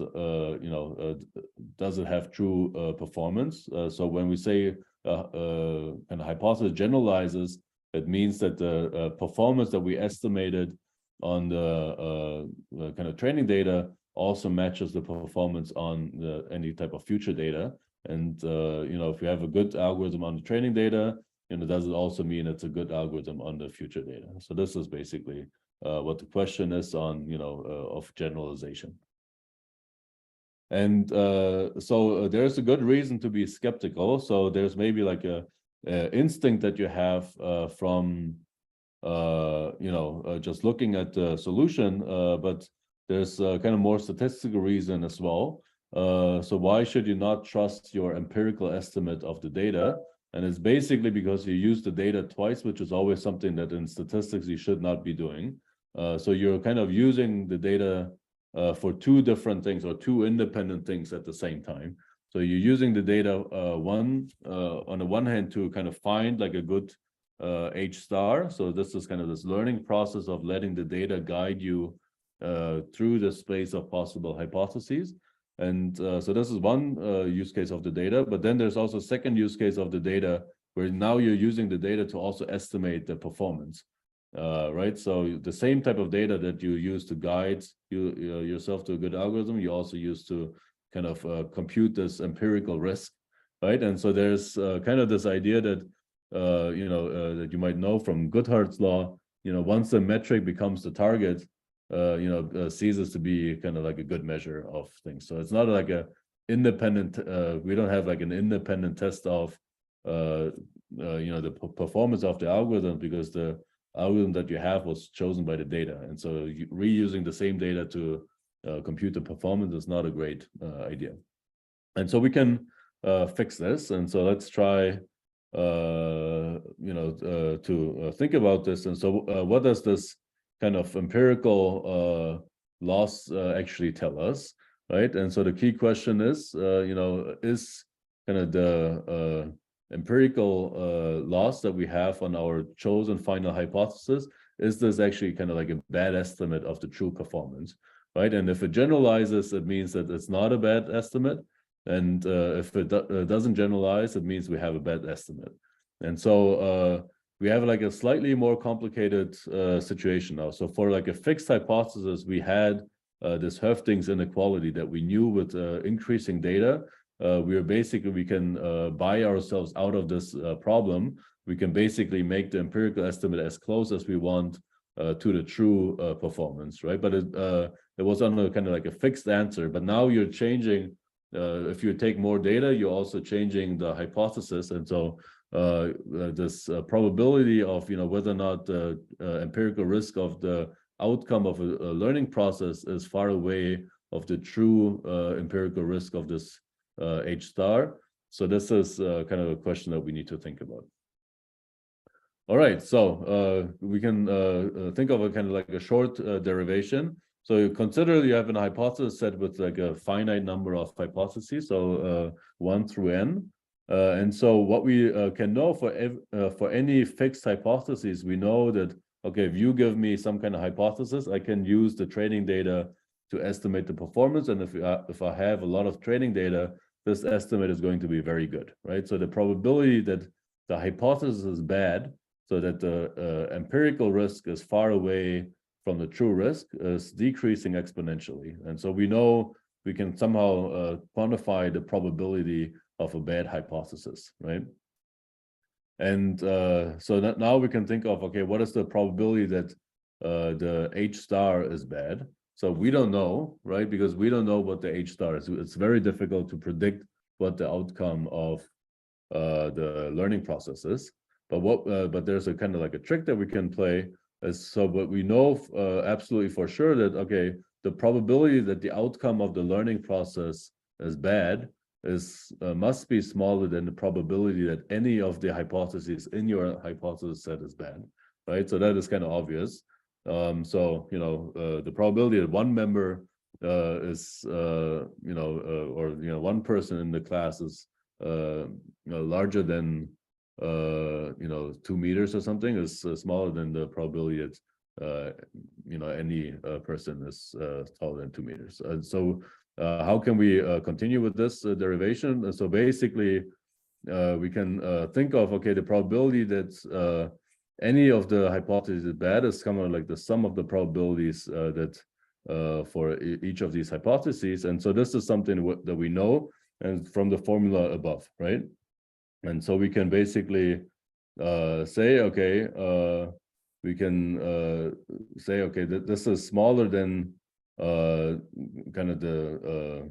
does it have true performance? So when we say an hypothesis generalizes, it means that the performance that we estimated on the kind of training data also matches the performance on any type of future data. And if you have a good algorithm on the training data, does it also mean it's a good algorithm on the future data? So this is basically what the question is on, of generalization. And so there's a good reason to be skeptical. So there's maybe like a instinct that you have from, just looking at the solution, but there's kind of more statistical reason as well. So why should you not trust your empirical estimate of the data? And it's basically because you use the data twice, which is always something that in statistics you should not be doing. So you're kind of using the data for two different things or two independent things at the same time. So you're using the data on the one hand to kind of find like a good H star. So this is kind of this learning process of letting the data guide you through the space of possible hypotheses. And so this is one use case of the data, but then there's also a second use case of the data where now you're using the data to also estimate the performance, right? So the same type of data that you use to guide yourself to a good algorithm, you also use to kind of compute this empirical risk, right? And so there's kind of this idea that, that you might know from Goodhart's law, once the metric becomes the target, ceases to be kind of like a good measure of things. So it's not like a independent, we don't have like an independent test of, the performance of the algorithm, because the algorithm that you have was chosen by the data. And so reusing the same data to compute the performance is not a great idea. And so we can fix this. And so let's try, to think about this. And so what does this kind of empirical loss actually tell us, right? And so the key question is, is kind of the empirical loss that we have on our chosen final hypothesis, is this actually kind of like a bad estimate of the true performance, right? And if it generalizes, it means that it's not a bad estimate. And if it doesn't generalize, it means we have a bad estimate. And so we have like a slightly more complicated situation now. So for like a fixed hypothesis, we had this Hoeffding's inequality that we knew with increasing data, we can buy ourselves out of this problem. We can basically make the empirical estimate as close as we want to the true performance, right? But it was on a kind of like a fixed answer. But now you're changing. If you take more data, you're also changing the hypothesis, and so this probability of whether or not the empirical risk of the outcome of a learning process is far away of the true empirical risk of this H star. So this is kind of a question that we need to think about. All right, so we can think of a kind of like a short derivation. So you consider you have a hypothesis set with like a finite number of hypotheses, so 1 through n. And so what we can know for any fixed hypothesis, we know that, okay, if you give me some kind of hypothesis, I can use the training data to estimate the performance. And if I have a lot of training data, this estimate is going to be very good, right? So the probability that the hypothesis is bad, so that the empirical risk is far away from the true risk, is decreasing exponentially. And so we know we can somehow quantify the probability of a bad hypothesis, right? And so that now we can think of, okay, what is the probability that the H star is bad? So we don't know, right? Because we don't know what the H star is. It's very difficult to predict what the outcome of the learning process is. But there's a kind of like a trick that we can play. But we know absolutely for sure that, okay, the probability that the outcome of the learning process is bad must be smaller than the probability that any of the hypotheses in your hypothesis set is bad, right? So that is kind of obvious. The probability that one member is, one person in the class is larger than 2 meters or something is smaller than the probability that any person is taller than 2 meters. And so how can we continue with this derivation? So basically we can think of, okay, the probability that any of the hypotheses is bad is kind of like the sum of the probabilities that for each of these hypotheses. And so this is something that we know, and from the formula above, right? And so we can basically say, okay, we can say, okay, this is smaller than kind of the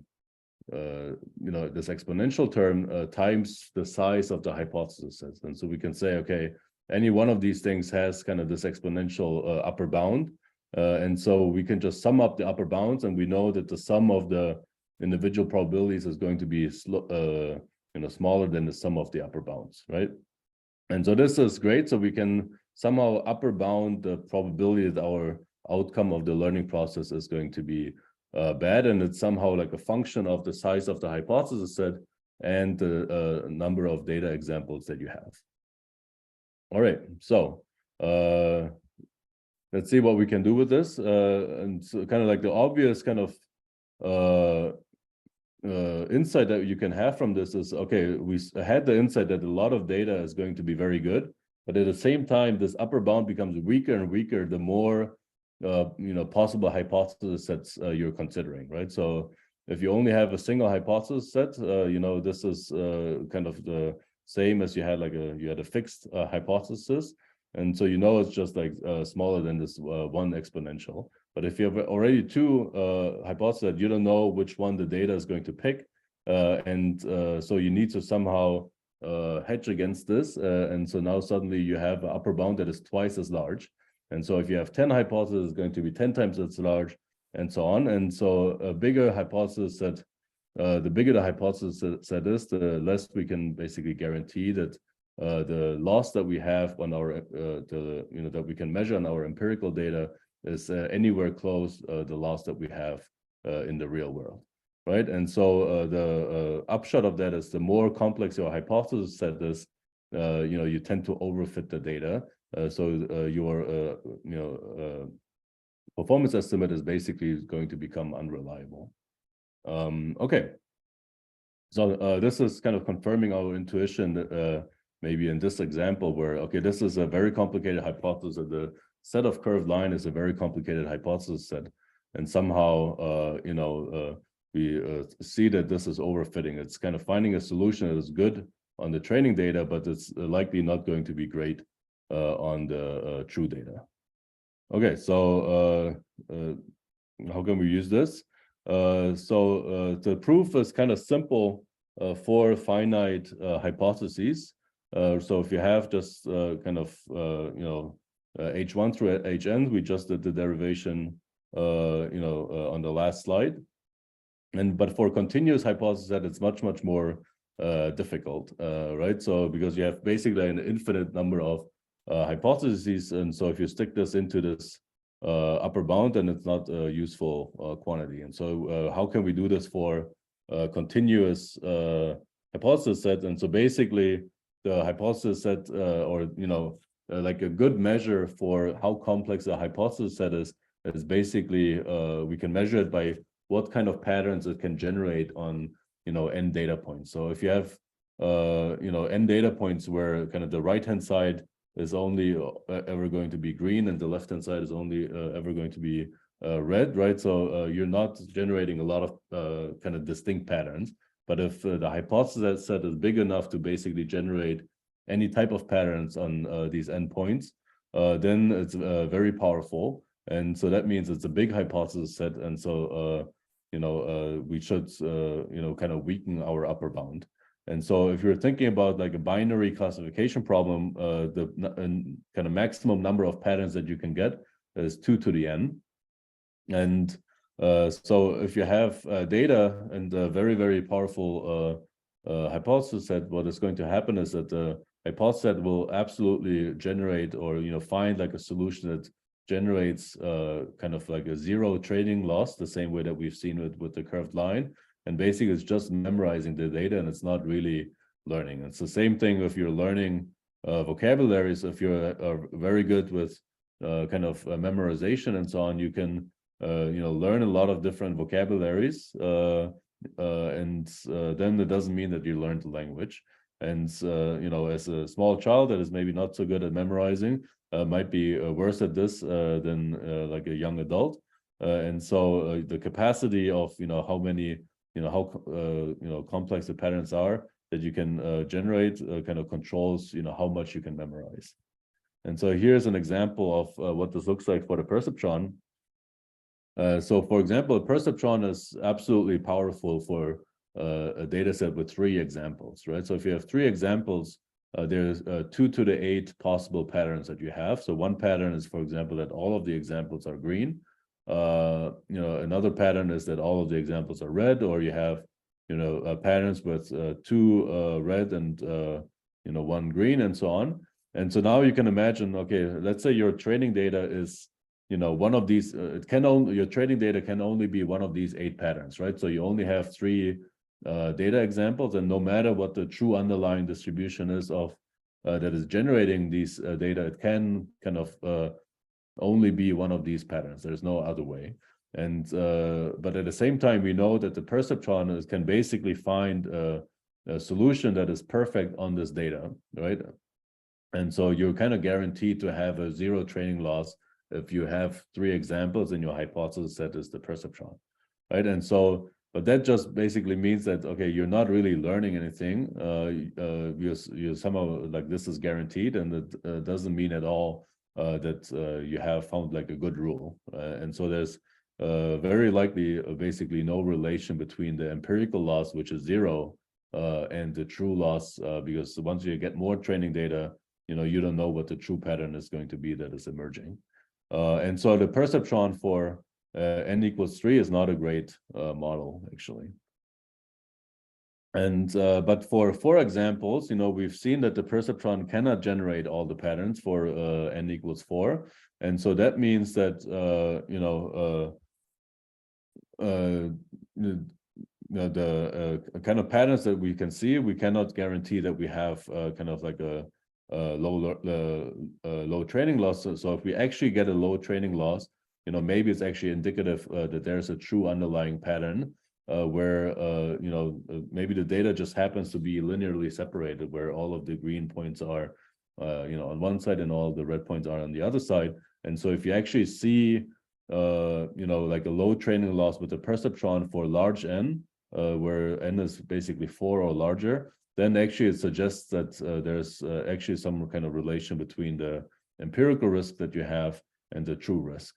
this exponential term times the size of the hypothesis set. And so we can say, okay, any one of these things has kind of this exponential upper bound. And so we can just sum up the upper bounds, and we know that the sum of the individual probabilities is going to be smaller than the sum of the upper bounds, right? And so this is great. So we can somehow upper bound the probability that our outcome of the learning process is going to be bad, and it's somehow like a function of the size of the hypothesis set and the number of data examples that you have. All right, so let's see what we can do with this. And so kind of like the obvious kind of insight that you can have from this is, okay, we had the insight that a lot of data is going to be very good, but at the same time, this upper bound becomes weaker and weaker the more possible hypothesis sets you're considering, right? So if you only have a single hypothesis set, this is kind of the same as you had a fixed hypothesis, and so it's just like smaller than this one exponential. But if you have already two hypotheses, you don't know which one the data is going to pick, and so you need to somehow hedge against this, and so now suddenly you have an upper bound that is twice as large. And so if you have 10 hypotheses, it's going to be 10 times as large, and so on. And so a bigger hypothesis set, the bigger the hypothesis set is, the less we can basically guarantee that the loss that we have on our that we can measure on our empirical data is anywhere close the loss that we have in the real world, right? And so the upshot of that is the more complex your hypothesis set is, you tend to overfit the data. So your performance estimate is basically going to become unreliable. Okay, so this is kind of confirming our intuition that maybe in this example where, okay, this is a very complicated hypothesis. The set of curved line is a very complicated hypothesis set, and somehow we see that this is overfitting. It's kind of finding a solution that is good on the training data, but it's likely not going to be great on the true data. Okay, so how can we use this? So the proof is kind of simple for finite hypotheses. So if you have just kind of h1 through hn, we just did the derivation on the last slide. But for continuous hypothesis set, it's much more difficult, right? So because you have basically an infinite number of hypotheses, and so if you stick this into this upper bound, then it's not a useful quantity. And so how can we do this for continuous hypothesis set? And so basically the hypothesis set, like a good measure for how complex a hypothesis set is basically we can measure it by what kind of patterns it can generate on n data points. So if you have n data points where kind of the right hand side is only ever going to be green and the left hand side is only ever going to be red, right? So you're not generating a lot of kind of distinct patterns. But if the hypothesis set is big enough to basically generate any type of patterns on these endpoints, then it's very powerful. And so that means it's a big hypothesis set. And so, we should, kind of weaken our upper bound. And so if you're thinking about like a binary classification problem, the kind of maximum number of patterns that you can get is 2 to the n. And so if you have data and a very powerful hypothesis set, what is going to happen is that the hypothesis set will absolutely generate or find like a solution that generates kind of like a zero training loss, the same way that we've seen with the curved line. And basically it's just memorizing the data and it's not really learning. It's the same thing if you're learning vocabularies. If you're very good with kind of memorization and so on, you can learn a lot of different vocabularies, and then it doesn't mean that you learned the language. And as a small child that is maybe not so good at memorizing, might be worse at this than like a young adult. And so the capacity of how many how complex the patterns are that you can generate kind of controls how much you can memorize. And so here's an example of what this looks like for the perceptron. So for example, a perceptron is absolutely powerful for a data set with 3 examples, right? So if you have 3 examples, there's 2 to the 8 possible patterns that you have. So one pattern is, for example, that all of the examples are green. Another pattern is that all of the examples are red, or you have patterns with 2 red and 1 green, and so on. And so now you can imagine, okay, let's say your training data is one of these, it can only, your training data can only be one of these 8 patterns, right? So you only have 3 data examples, and no matter what the true underlying distribution is of that is generating these data, it can kind of only be one of these patterns. There's no other way. And but at the same time, we know that the perceptron can basically find a solution that is perfect on this data, right? And so you're kind of guaranteed to have a 0 training loss if you have 3 examples in your hypothesis set is the perceptron, right? And so, but that just basically means that, okay, you're not really learning anything. You're somehow like this is guaranteed, and it doesn't mean at all that you have found like a good rule. And so there's very likely basically no relation between the empirical loss, which is 0, and the true loss, because once you get more training data, you don't know what the true pattern is going to be that is emerging. And so the perceptron for n equals 3 is not a great model, actually. And but for 4 examples, we've seen that the perceptron cannot generate all the patterns for n equals 4. And so that means that the kind of patterns that we can see, we cannot guarantee that we have kind of like a low training loss. So if we actually get a low training loss, maybe it's actually indicative that there's a true underlying pattern where maybe the data just happens to be linearly separated, where all of the green points are on one side and all the red points are on the other side. And so if you actually see like a low training loss with the perceptron for large n, where n is basically 4 or larger, then actually it suggests that there's actually some kind of relation between the empirical risk that you have and the true risk.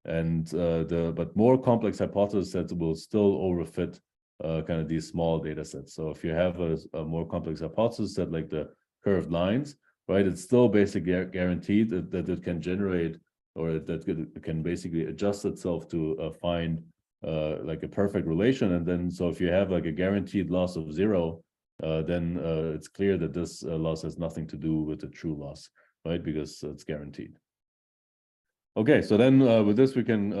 And but more complex hypothesis sets will still overfit kind of these small data sets. So if you have a more complex hypothesis set like the curved lines, right, it's still basically guaranteed that it can generate, or that it can basically adjust itself to find like a perfect relation. And then so if you have like a guaranteed loss of 0, then it's clear that this loss has nothing to do with the true loss, right? Because it's guaranteed. Okay, so then with this we can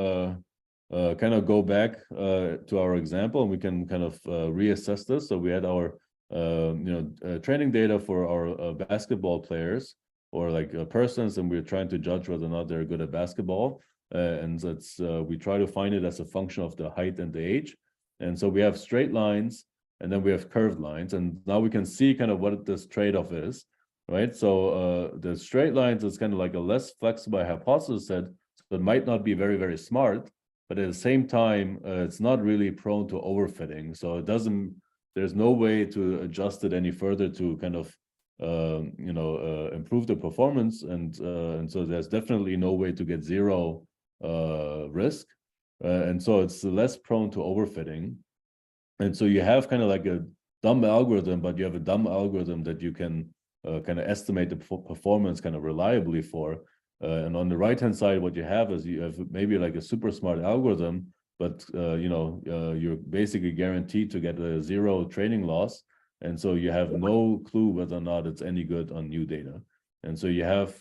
kind of go back to our example, and we can kind of reassess this. So we had our training data for our basketball players, or like persons, and we're trying to judge whether or not they're good at basketball. And that's we try to find it as a function of the height and the age. And so we have straight lines, and then we have curved lines, and now we can see kind of what this trade-off is, right? So the straight lines is kind of like a less flexible hypothesis set, so it might not be very, very smart, but at the same time, it's not really prone to overfitting. So it doesn't, there's no way to adjust it any further to kind of improve the performance, and so there's definitely no way to get 0 risk, and so it's less prone to overfitting. And so you have kind of like a dumb algorithm, but you have a dumb algorithm that you can kind of estimate the performance kind of reliably for. And on the right hand side, what you have is you have maybe like a super smart algorithm, but you're basically guaranteed to get a 0 training loss. And so you have no clue whether or not it's any good on new data. And so you have,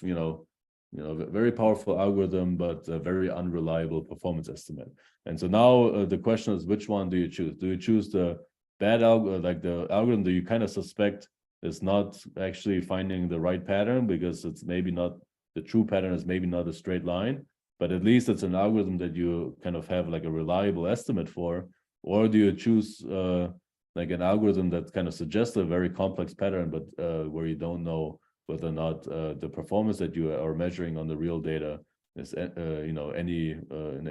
a very powerful algorithm, but a very unreliable performance estimate. And so now the question is, which one do you choose? Do you choose the bad algorithm, like the algorithm that you kind of suspect is not actually finding the right pattern, because it's maybe not, the true pattern is maybe not a straight line, but at least it's an algorithm that you kind of have like a reliable estimate for? Or do you choose like an algorithm that kind of suggests a very complex pattern, but where you don't know whether or not the performance that you are measuring on the real data is in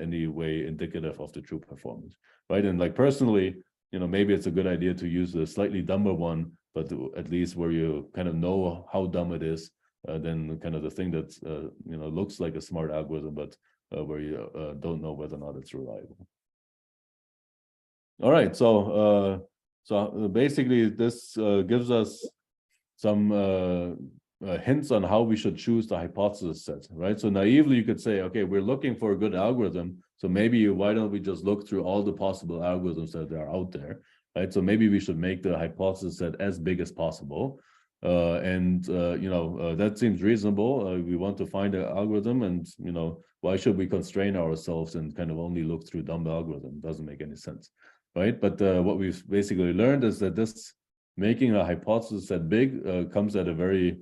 any way indicative of the true performance, right? And like personally, maybe it's a good idea to use a slightly dumber one, but at least where you kind of know how dumb it is, then kind of the thing that looks like a smart algorithm, but where you don't know whether or not it's reliable. All right, so basically this gives us some hints on how we should choose the hypothesis set, right? So naively, you could say, okay, we're looking for a good algorithm, so maybe why don't we just look through all the possible algorithms that are out there, right? So maybe we should make the hypothesis set as big as possible. That seems reasonable. We want to find an algorithm, and why should we constrain ourselves and kind of only look through dumb algorithm? Doesn't make any sense, right? But what we've basically learned is that this making a hypothesis that big comes at a very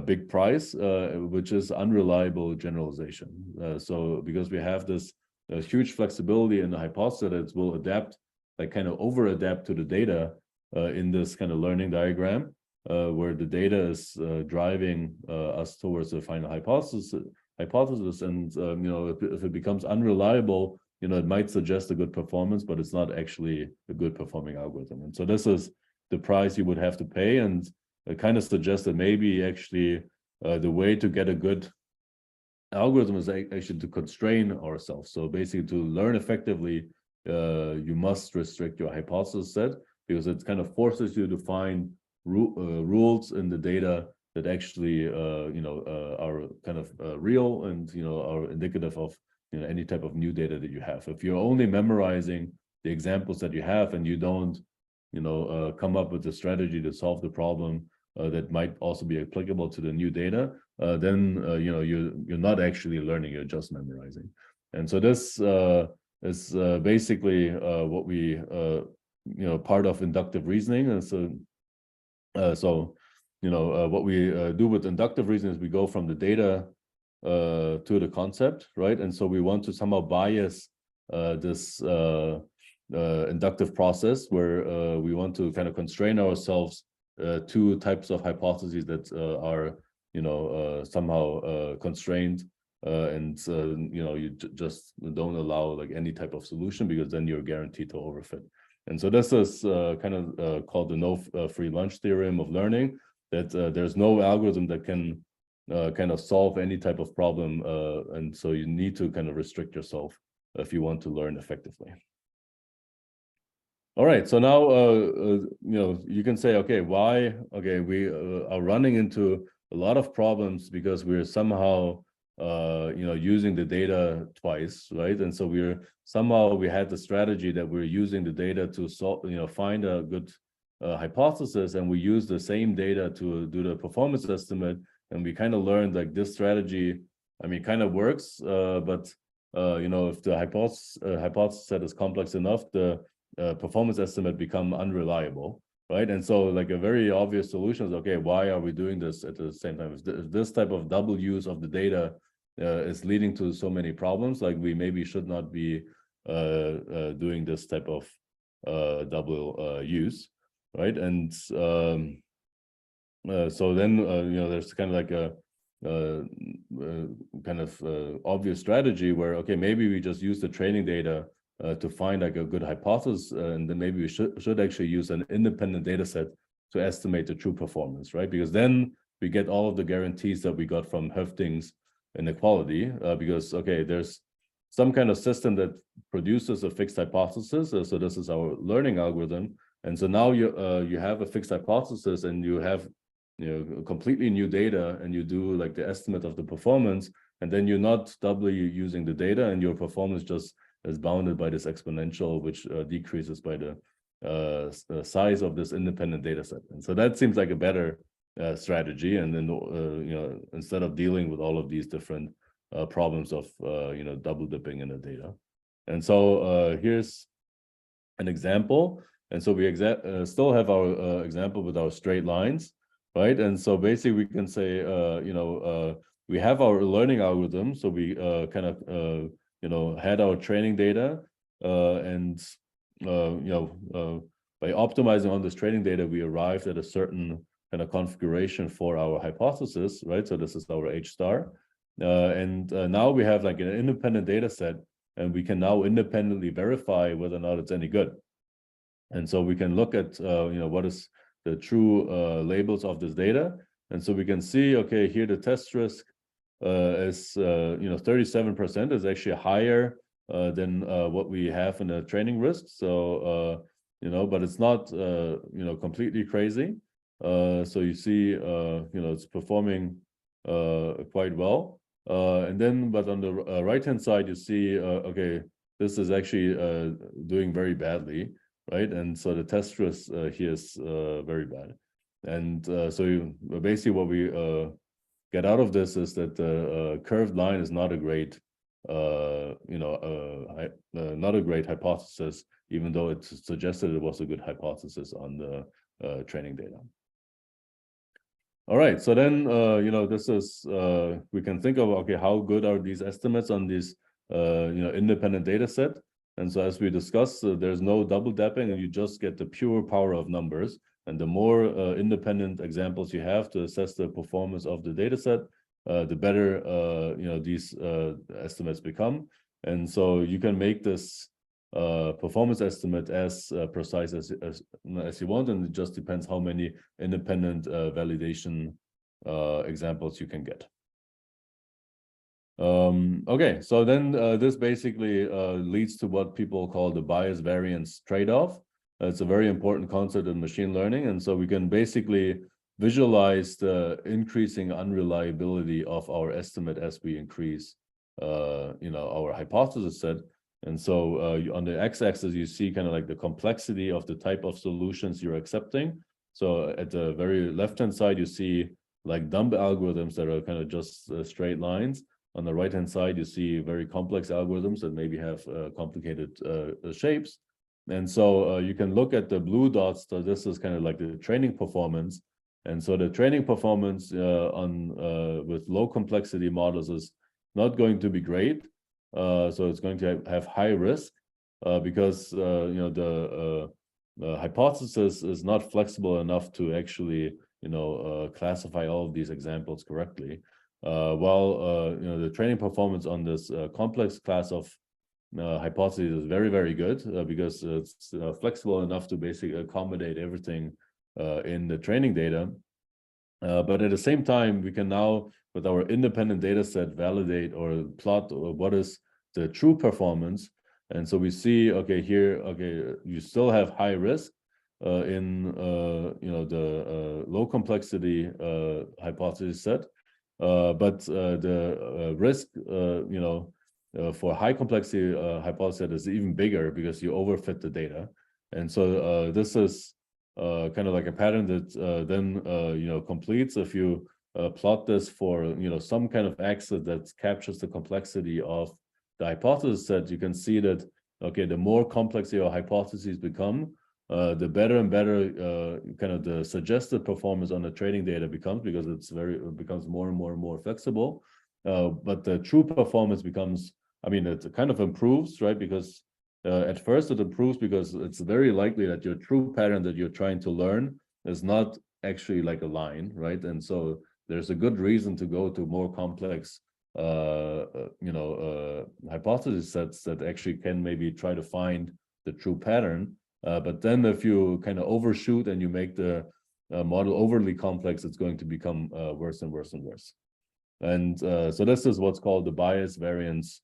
big price, which is unreliable generalization. So because we have this huge flexibility in the hypothesis that it will adapt, like kind of over adapt to the data in this kind of learning diagram, where the data is driving us towards the final hypothesis, and if it becomes unreliable, it might suggest a good performance, but it's not actually a good performing algorithm. And so this is the price you would have to pay, and it kind of suggests that maybe actually the way to get a good algorithm is actually to constrain ourselves. So basically, to learn effectively, you must restrict your hypothesis set, because it kind of forces you to find rules in the data that actually are kind of real and are indicative of any type of new data that you have. If you're only memorizing the examples that you have and you don't come up with a strategy to solve the problem that might also be applicable to the new data, then you're not actually learning, you're just memorizing. And so this is basically what we part of inductive reasoning. And so what we do with inductive reasoning is we go from the data to the concept, right? And so we want to somehow bias this inductive process, where we want to kind of constrain ourselves to types of hypotheses that are somehow constrained, and you just don't allow like any type of solution, because then you're guaranteed to overfit. And so this is kind of called the no free lunch theorem of learning, that there's no algorithm that can kind of solve any type of problem, and so you need to kind of restrict yourself if you want to learn effectively. All right, so now you can say, okay, why? Okay, we are running into a lot of problems because we're somehow using the data twice, right? And so we had the strategy that we're using the data to find a good hypothesis, and we use the same data to do the performance estimate, and we kind of learned like this strategy, kind of works, but if the hypothesis set is complex enough, the performance estimate become unreliable, right? And so like a very obvious solution is, okay, why are we doing this at the same time? If this type of double use of the data is leading to so many problems, like we maybe should not be doing this type of double use, right? And so then there's kind of like a obvious strategy where, okay, maybe we just use the training data to find like a good hypothesis, and then maybe we should actually use an independent data set to estimate the true performance, right? Because then we get all of the guarantees that we got from Hoeffding's inequality, because, okay, there's some kind of system that produces a fixed hypothesis, so this is our learning algorithm, and so now you have a fixed hypothesis, and you have completely new data, and you do like the estimate of the performance, and then you're not doubly using the data, and your performance just is bounded by this exponential, which decreases by the size of this independent data set. And so that seems like a better strategy. And then instead of dealing with all of these different problems of double dipping in the data. And so here's an example. And so we still have our example with our straight lines, right? And so basically we can say we have our learning algorithm. So we kind of had our training data, and by optimizing on this training data, we arrived at a certain kind of configuration for our hypothesis, right? So this is our H star, and now we have like an independent data set, and we can now independently verify whether or not it's any good. And so we can look at what is the true labels of this data, and so we can see, okay, here the test risk is 37% is actually higher than what we have in the training risk. So but it's not completely crazy. So you see it's performing quite well. And then, but on the right hand side, you see okay, this is actually doing very badly, right? And so the test risk here is very bad. And basically what we get out of this is that the curved line is not a great, not a great hypothesis, even though it suggested it was a good hypothesis on the training data. All right, so then, this is, we can think of, okay, how good are these estimates on this, independent data set? And so as we discussed, there's no double dapping and you just get the pure power of numbers. And the more independent examples you have to assess the performance of the data set, the better, these estimates become. And so you can make this performance estimate as precise as you want, and it just depends how many independent validation examples you can get. Okay, so then this basically leads to what people call the bias variance trade-off. It's a very important concept in machine learning, and so we can basically visualize the increasing unreliability of our estimate as we increase our hypothesis set. And so on the x-axis, you see kind of like the complexity of the type of solutions you're accepting. So at the very left-hand side, you see like dumb algorithms that are kind of just straight lines. On the right-hand side, you see very complex algorithms that maybe have complicated shapes. And so you can look at the blue dots. So this is kind of like the training performance. And so the training performance with low complexity models is not going to be great. So it's going to have high risk because the hypothesis is not flexible enough to actually classify all of these examples correctly. While the training performance on this complex class of hypotheses is very, very good because it's flexible enough to basically accommodate everything in the training data. But at the same time, we can now, with our independent data set, validate or plot what is the true performance. And so we see, okay, here, okay, you still have high risk in the low complexity hypothesis set, but the risk for high complexity hypothesis set is even bigger because you overfit the data. And so this is kind of like a pattern that then completes if you plot this for some kind of axis that captures the complexity of the hypothesis set. You can see that okay, the more complex your hypotheses become, the better and better kind of the suggested performance on the training data becomes, because it becomes more and more flexible. But the true performance becomes, I mean, it kind of improves, right? Because at first it improves because it's very likely that your true pattern that you're trying to learn is not actually like a line, right? And so there's a good reason to go to more complex hypothesis sets that actually can maybe try to find the true pattern. But then if you kind of overshoot and you make the model overly complex, it's going to become worse and worse and worse. And so this is what's called the bias variance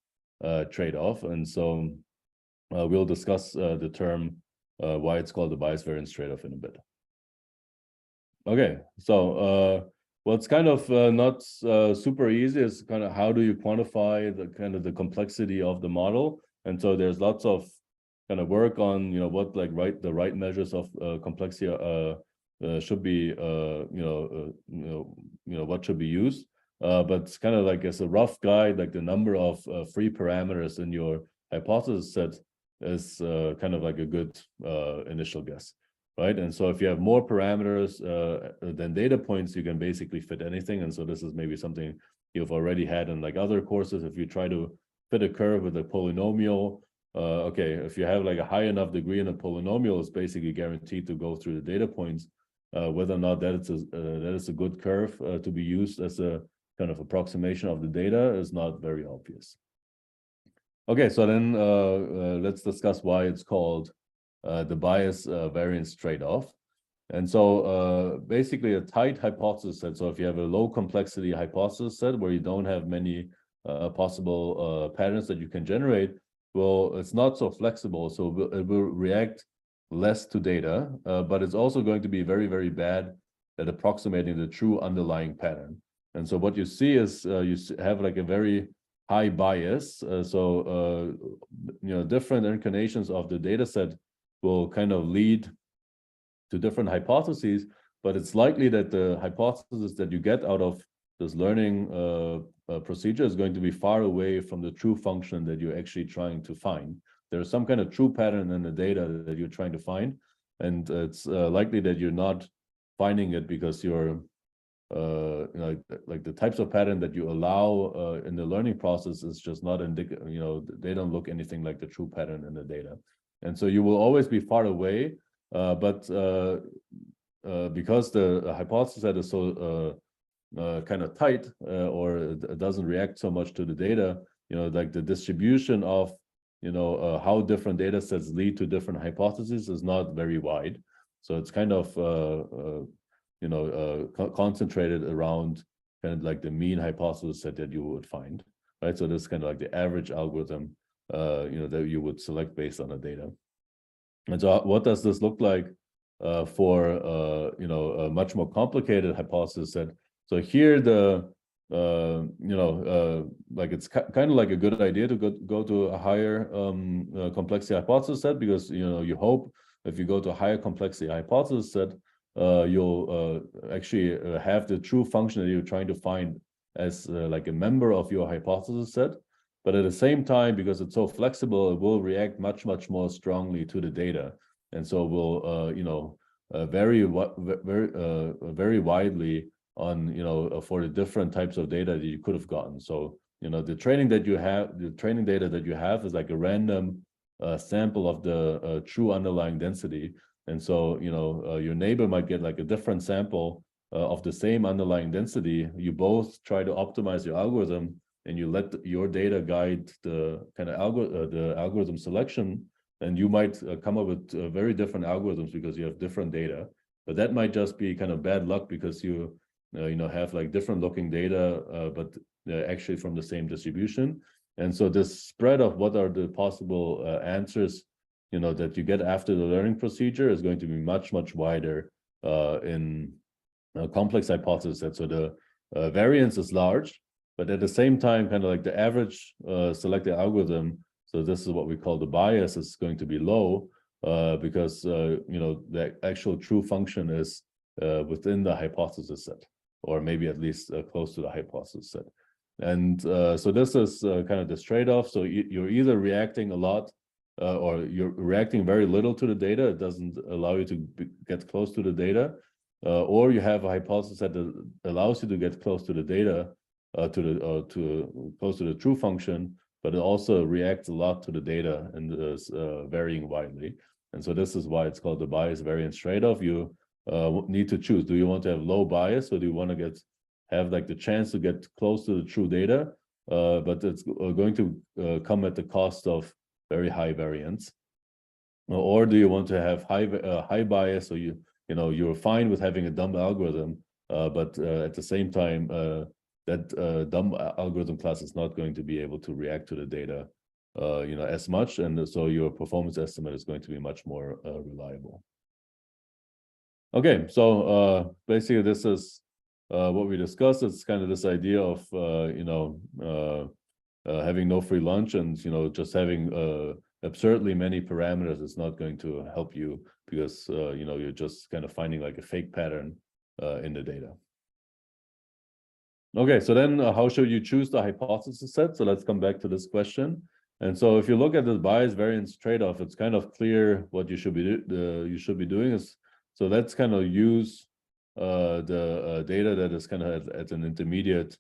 trade-off. And so we'll discuss the term, why it's called the bias variance trade-off in a bit. Okay, so what's kind of not super easy is kind of how do you quantify the complexity of the model. And so there's lots of kind of work on what the right measures of complexity should be what should be used. But it's kind of like as a rough guide, like the number of free parameters in your hypothesis set is kind of like a good initial guess, right? And so if you have more parameters than data points, you can basically fit anything. And so this is maybe something you've already had in like other courses. If you try to fit a curve with a polynomial, okay, if you have like a high enough degree in a polynomial, it's basically guaranteed to go through the data points. Whether or not that is a good curve to be used as a kind of approximation of the data is not very obvious. Okay, so then let's discuss why it's called the bias variance trade-off. And so basically a tight hypothesis set, so if you have a low complexity hypothesis set where you don't have many possible patterns that you can generate, well, it's not so flexible, so it will react less to data, but it's also going to be very, very bad at approximating the true underlying pattern. And so what you see is you have like a very high bias. Different incarnations of the data set will kind of lead to different hypotheses, but it's likely that the hypothesis that you get out of this learning procedure is going to be far away from the true function that you're actually trying to find. There's some kind of true pattern in the data that you're trying to find, and it's likely that you're not finding it because you're like the types of pattern that you allow in the learning process is just not indicative. They don't look anything like the true pattern in the data, and so you will always be far away. But because the hypothesis set is so kind of tight, or it doesn't react so much to the data, like the distribution of how different data sets lead to different hypotheses is not very wide. So it's kind of concentrated around kind of like the mean hypothesis set that you would find, right? So this is kind of like the average algorithm, that you would select based on the data. And so what does this look like for a much more complicated hypothesis set? So here like it's kind of like a good idea to go to a higher complexity hypothesis set, because you hope if you go to a higher complexity hypothesis set, you'll actually have the true function that you're trying to find as like a member of your hypothesis set. But at the same time, because it's so flexible, it will react much more strongly to the data, and so will vary very widely on for the different types of data that you could have gotten. So the training data that you have is like a random sample of the true underlying density. And so, your neighbor might get like a different sample of the same underlying density. You both try to optimize your algorithm, and you let your data guide the kind of the algorithm selection. And you might come up with very different algorithms because you have different data. But that might just be kind of bad luck because you have like different looking data, but actually from the same distribution. And so this spread of what are the possible answers that you get after the learning procedure is going to be much wider in a complex hypothesis set. So the variance is large, but at the same time, kind of like the average selected algorithm, so this is what we call the bias, is going to be low because the actual true function is within the hypothesis set, or maybe at least close to the hypothesis set. And so this is kind of this trade-off. So you're either reacting a lot or you're reacting very little to the data. It doesn't allow you to get close to the data, or you have a hypothesis that allows you to get close to the data, close to the true function, but it also reacts a lot to the data and is varying widely. And so this is why it's called the bias variance trade-off. You need to choose: do you want to have low bias, or do you want to have like the chance to get close to the true data, but it's going to come at the cost of very high variance? Or do you want to have high bias, so you're fine with having a dumb algorithm, but at the same time that dumb algorithm class is not going to be able to react to the data as much, and so your performance estimate is going to be much more reliable. Okay, so basically this is what we discussed. It's kind of this idea of having no free lunch, and just having absurdly many parameters is not going to help you, because you're just kind of finding like a fake pattern in the data. Okay, so then how should you choose the hypothesis set? So let's come back to this question. And so if you look at this bias variance trade-off, it's kind of clear what you should be doing is, so let's kind of use the data that is kind of at an intermediate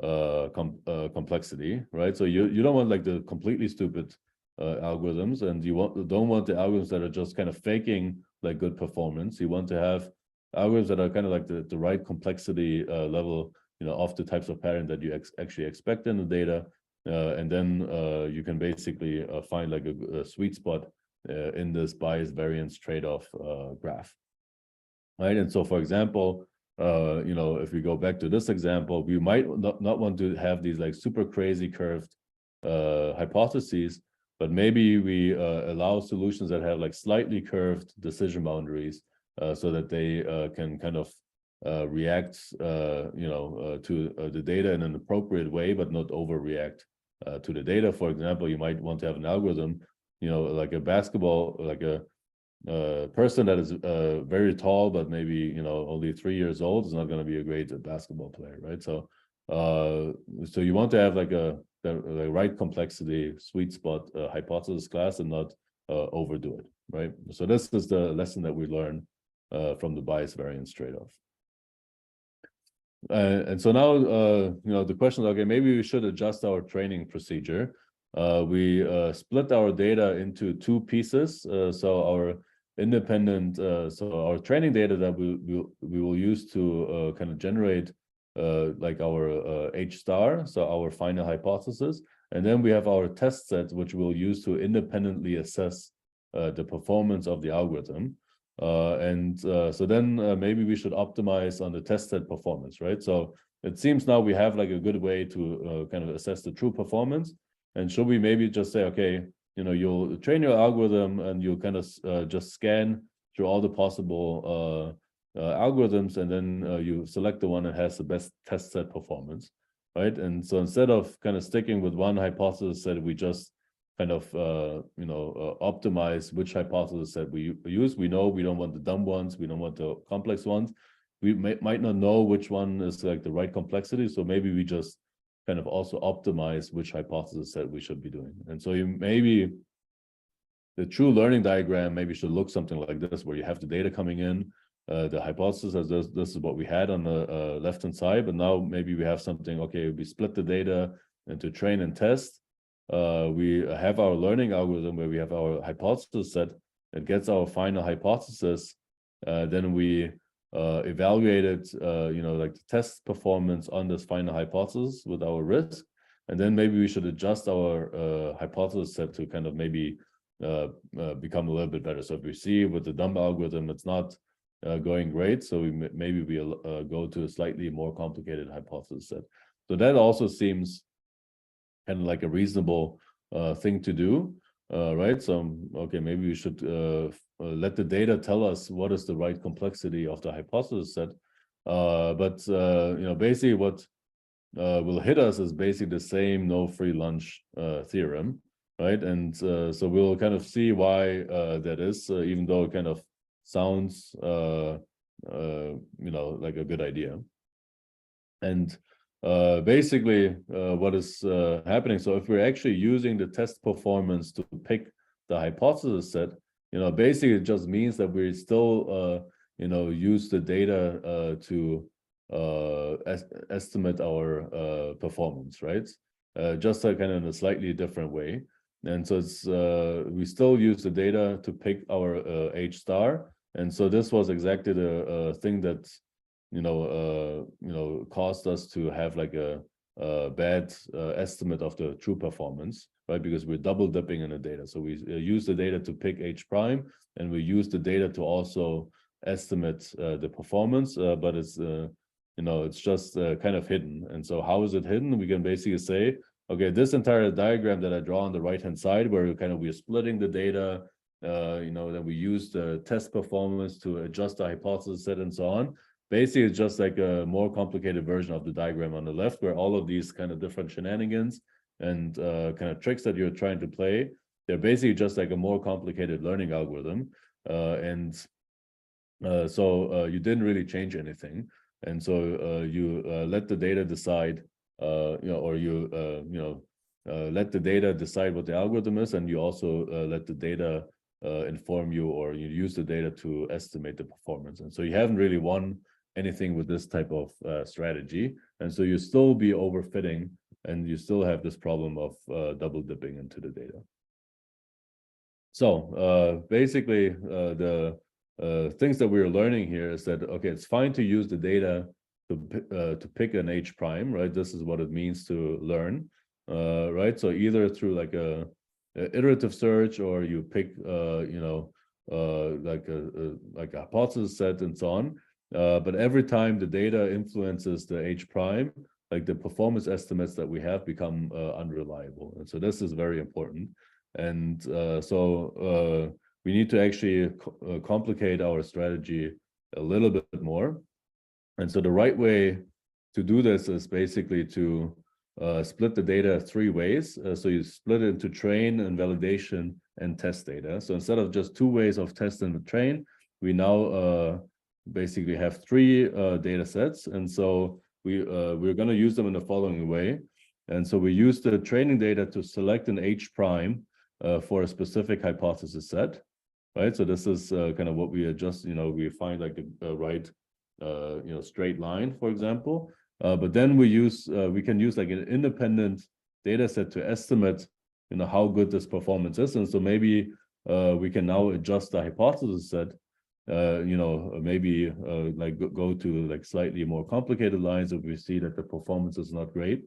complexity, right? So you don't want like the completely stupid algorithms, and you don't want the algorithms that are just kind of faking like good performance. You want to have algorithms that are kind of like the right complexity level, of the types of pattern that you actually expect in the data, and then you can basically find like a sweet spot in this bias variance trade-off graph, right? And so, for example, if we go back to this example, we might not want to have these like super crazy curved hypotheses, but maybe we allow solutions that have like slightly curved decision boundaries, so that they can kind of react to the data in an appropriate way, but not overreact to the data. For example, you might want to have an algorithm, like a basketball, like a person that is very tall but maybe only 3 years old is not going to be a great basketball player, right? So so you want to have like the right complexity sweet spot hypothesis class and not overdo it, right? So this is the lesson that we learn from the bias variance trade-off. And so now, the question is, okay, maybe we should adjust our training procedure. We split our data into two pieces. So our independent, so our training data that we will use to kind of generate like our H star, so our final hypothesis. And then we have our test set, which we'll use to independently assess the performance of the algorithm. So then maybe we should optimize on the test set performance, right? So it seems now we have like a good way to kind of assess the true performance. And should we maybe just say, okay, you'll train your algorithm and you'll kind of just scan through all the possible algorithms, and then you select the one that has the best test set performance, right? And so instead of kind of sticking with one hypothesis set, we just kind of optimize which hypothesis that we use. We know we don't want the dumb ones, we don't want the complex ones. We might not know which one is like the right complexity, so maybe we just kind of also optimize which hypothesis that we should be doing. And so maybe the true learning diagram maybe should look something like this, where you have the data coming in, the hypothesis as this is what we had on the left-hand side, but now maybe we have something, okay, we split the data into train and test. We have our learning algorithm where we have our hypothesis set that gets our final hypothesis. Then we evaluate it, like the test performance on this final hypothesis with our risk. And then maybe we should adjust our hypothesis set to kind of maybe become a little bit better. So if we see with the dumb algorithm, it's not going great, so maybe we'll go to a slightly more complicated hypothesis set. So that also seems kind of like a reasonable thing to do, right? So, okay, maybe we should let the data tell us what is the right complexity of the hypothesis set. But basically what will hit us is basically the same no free lunch theorem, right? And so we'll kind of see why that is, even though it kind of sounds, like a good idea. And basically what is happening, so if we're actually using the test performance to pick the hypothesis set, basically it just means that we still use the data to estimate our performance, right? Just kind of in a slightly different way. And so it's we still use the data to pick our H star. And so this was exactly the thing that caused us to have like a bad estimate of the true performance, right? Because we're double dipping in the data. So we use the data to pick H prime, and we use the data to also estimate the performance, but it's it's just kind of hidden. And so how is it hidden? We can basically say, okay, this entire diagram that I draw on the right-hand side, where we're splitting the data, then we use the test performance to adjust the hypothesis set and so on. Basically, it's just like a more complicated version of the diagram on the left, where all of these kind of different shenanigans and kind of tricks that you're trying to play, they're basically just like a more complicated learning algorithm. So you didn't really change anything. And so you let the data decide, or you let the data decide what the algorithm is, and you also let the data inform you, or you use the data to estimate the performance. And so you haven't really won anything with this type of strategy. And so you still be overfitting, and you still have this problem of double dipping into the data. So basically, the things that we're learning here is that, okay, it's fine to use the data to pick an H prime, right? This is what it means to learn, right? So either through like a iterative search, or you pick, like a hypothesis set and so on. But every time the data influences the H prime, like the performance estimates that we have become unreliable. And so this is very important. And so we need to actually complicate our strategy a little bit more. And so the right way to do this is basically to split the data 3 ways. So you split it into train and validation and test data. So instead of just 2 ways of test and train, we now basically have 3 data sets. And so we're going to use them in the following way. And so we use the training data to select an H prime for a specific hypothesis set, right? So this is kind of what we adjust, we find like the right, straight line, for example. But then we can use like an independent data set to estimate, how good this performance is. And so maybe we can now adjust the hypothesis set, maybe like go to like slightly more complicated lines if we see that the performance is not great.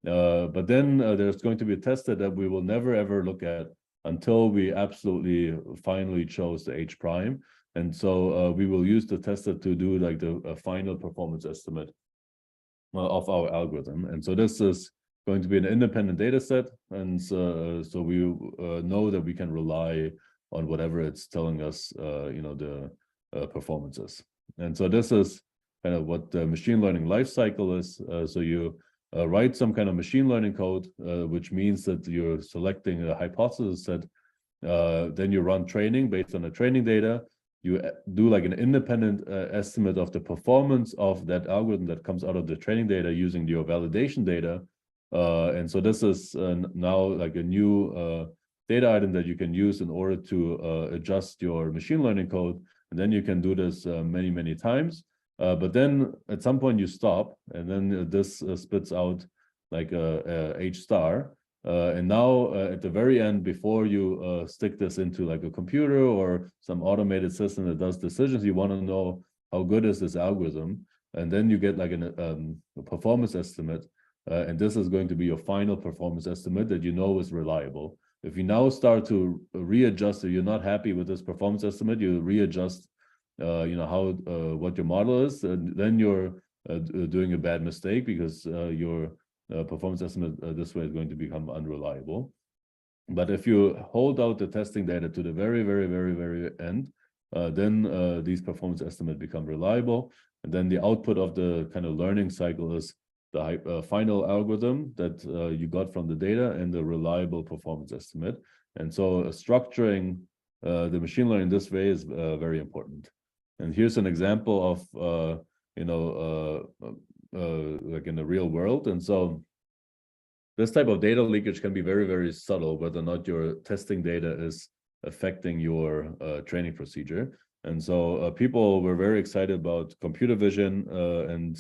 But then there's going to be a test set that we will never ever look at until we absolutely finally chose the H prime. And so we will use the test set to do like the final performance estimate of our algorithm. And so this is going to be an independent data set. And so we know that we can rely on whatever it's telling us, the performances. And so this is kind of what the machine learning lifecycle is. So you write some kind of machine learning code, which means that you're selecting a hypothesis set. Then you run training based on the training data. You do like an independent estimate of the performance of that algorithm that comes out of the training data using your validation data. And so this is now like a new data item that you can use in order to adjust your machine learning code. And then you can do this many, many times. But then at some point you stop, and then this spits out like a H star. And now at the very end, before you stick this into like a computer or some automated system that does decisions, you want to know how good is this algorithm. And then you get like a performance estimate. And this is going to be your final performance estimate that you know is reliable. If you now start to readjust, if you're not happy with this performance estimate, you readjust how what your model is, and then you're doing a bad mistake because your performance estimate this way is going to become unreliable. But if you hold out the testing data to the very, very, very, very end, then these performance estimates become reliable. And then the output of the kind of learning cycle is the final algorithm that you got from the data and the reliable performance estimate. And so structuring the machine learning this way is very important. And here's an example of, like in the real world. And so this type of data leakage can be very, very subtle, whether or not your testing data is affecting your training procedure. And so people were very excited about computer vision and,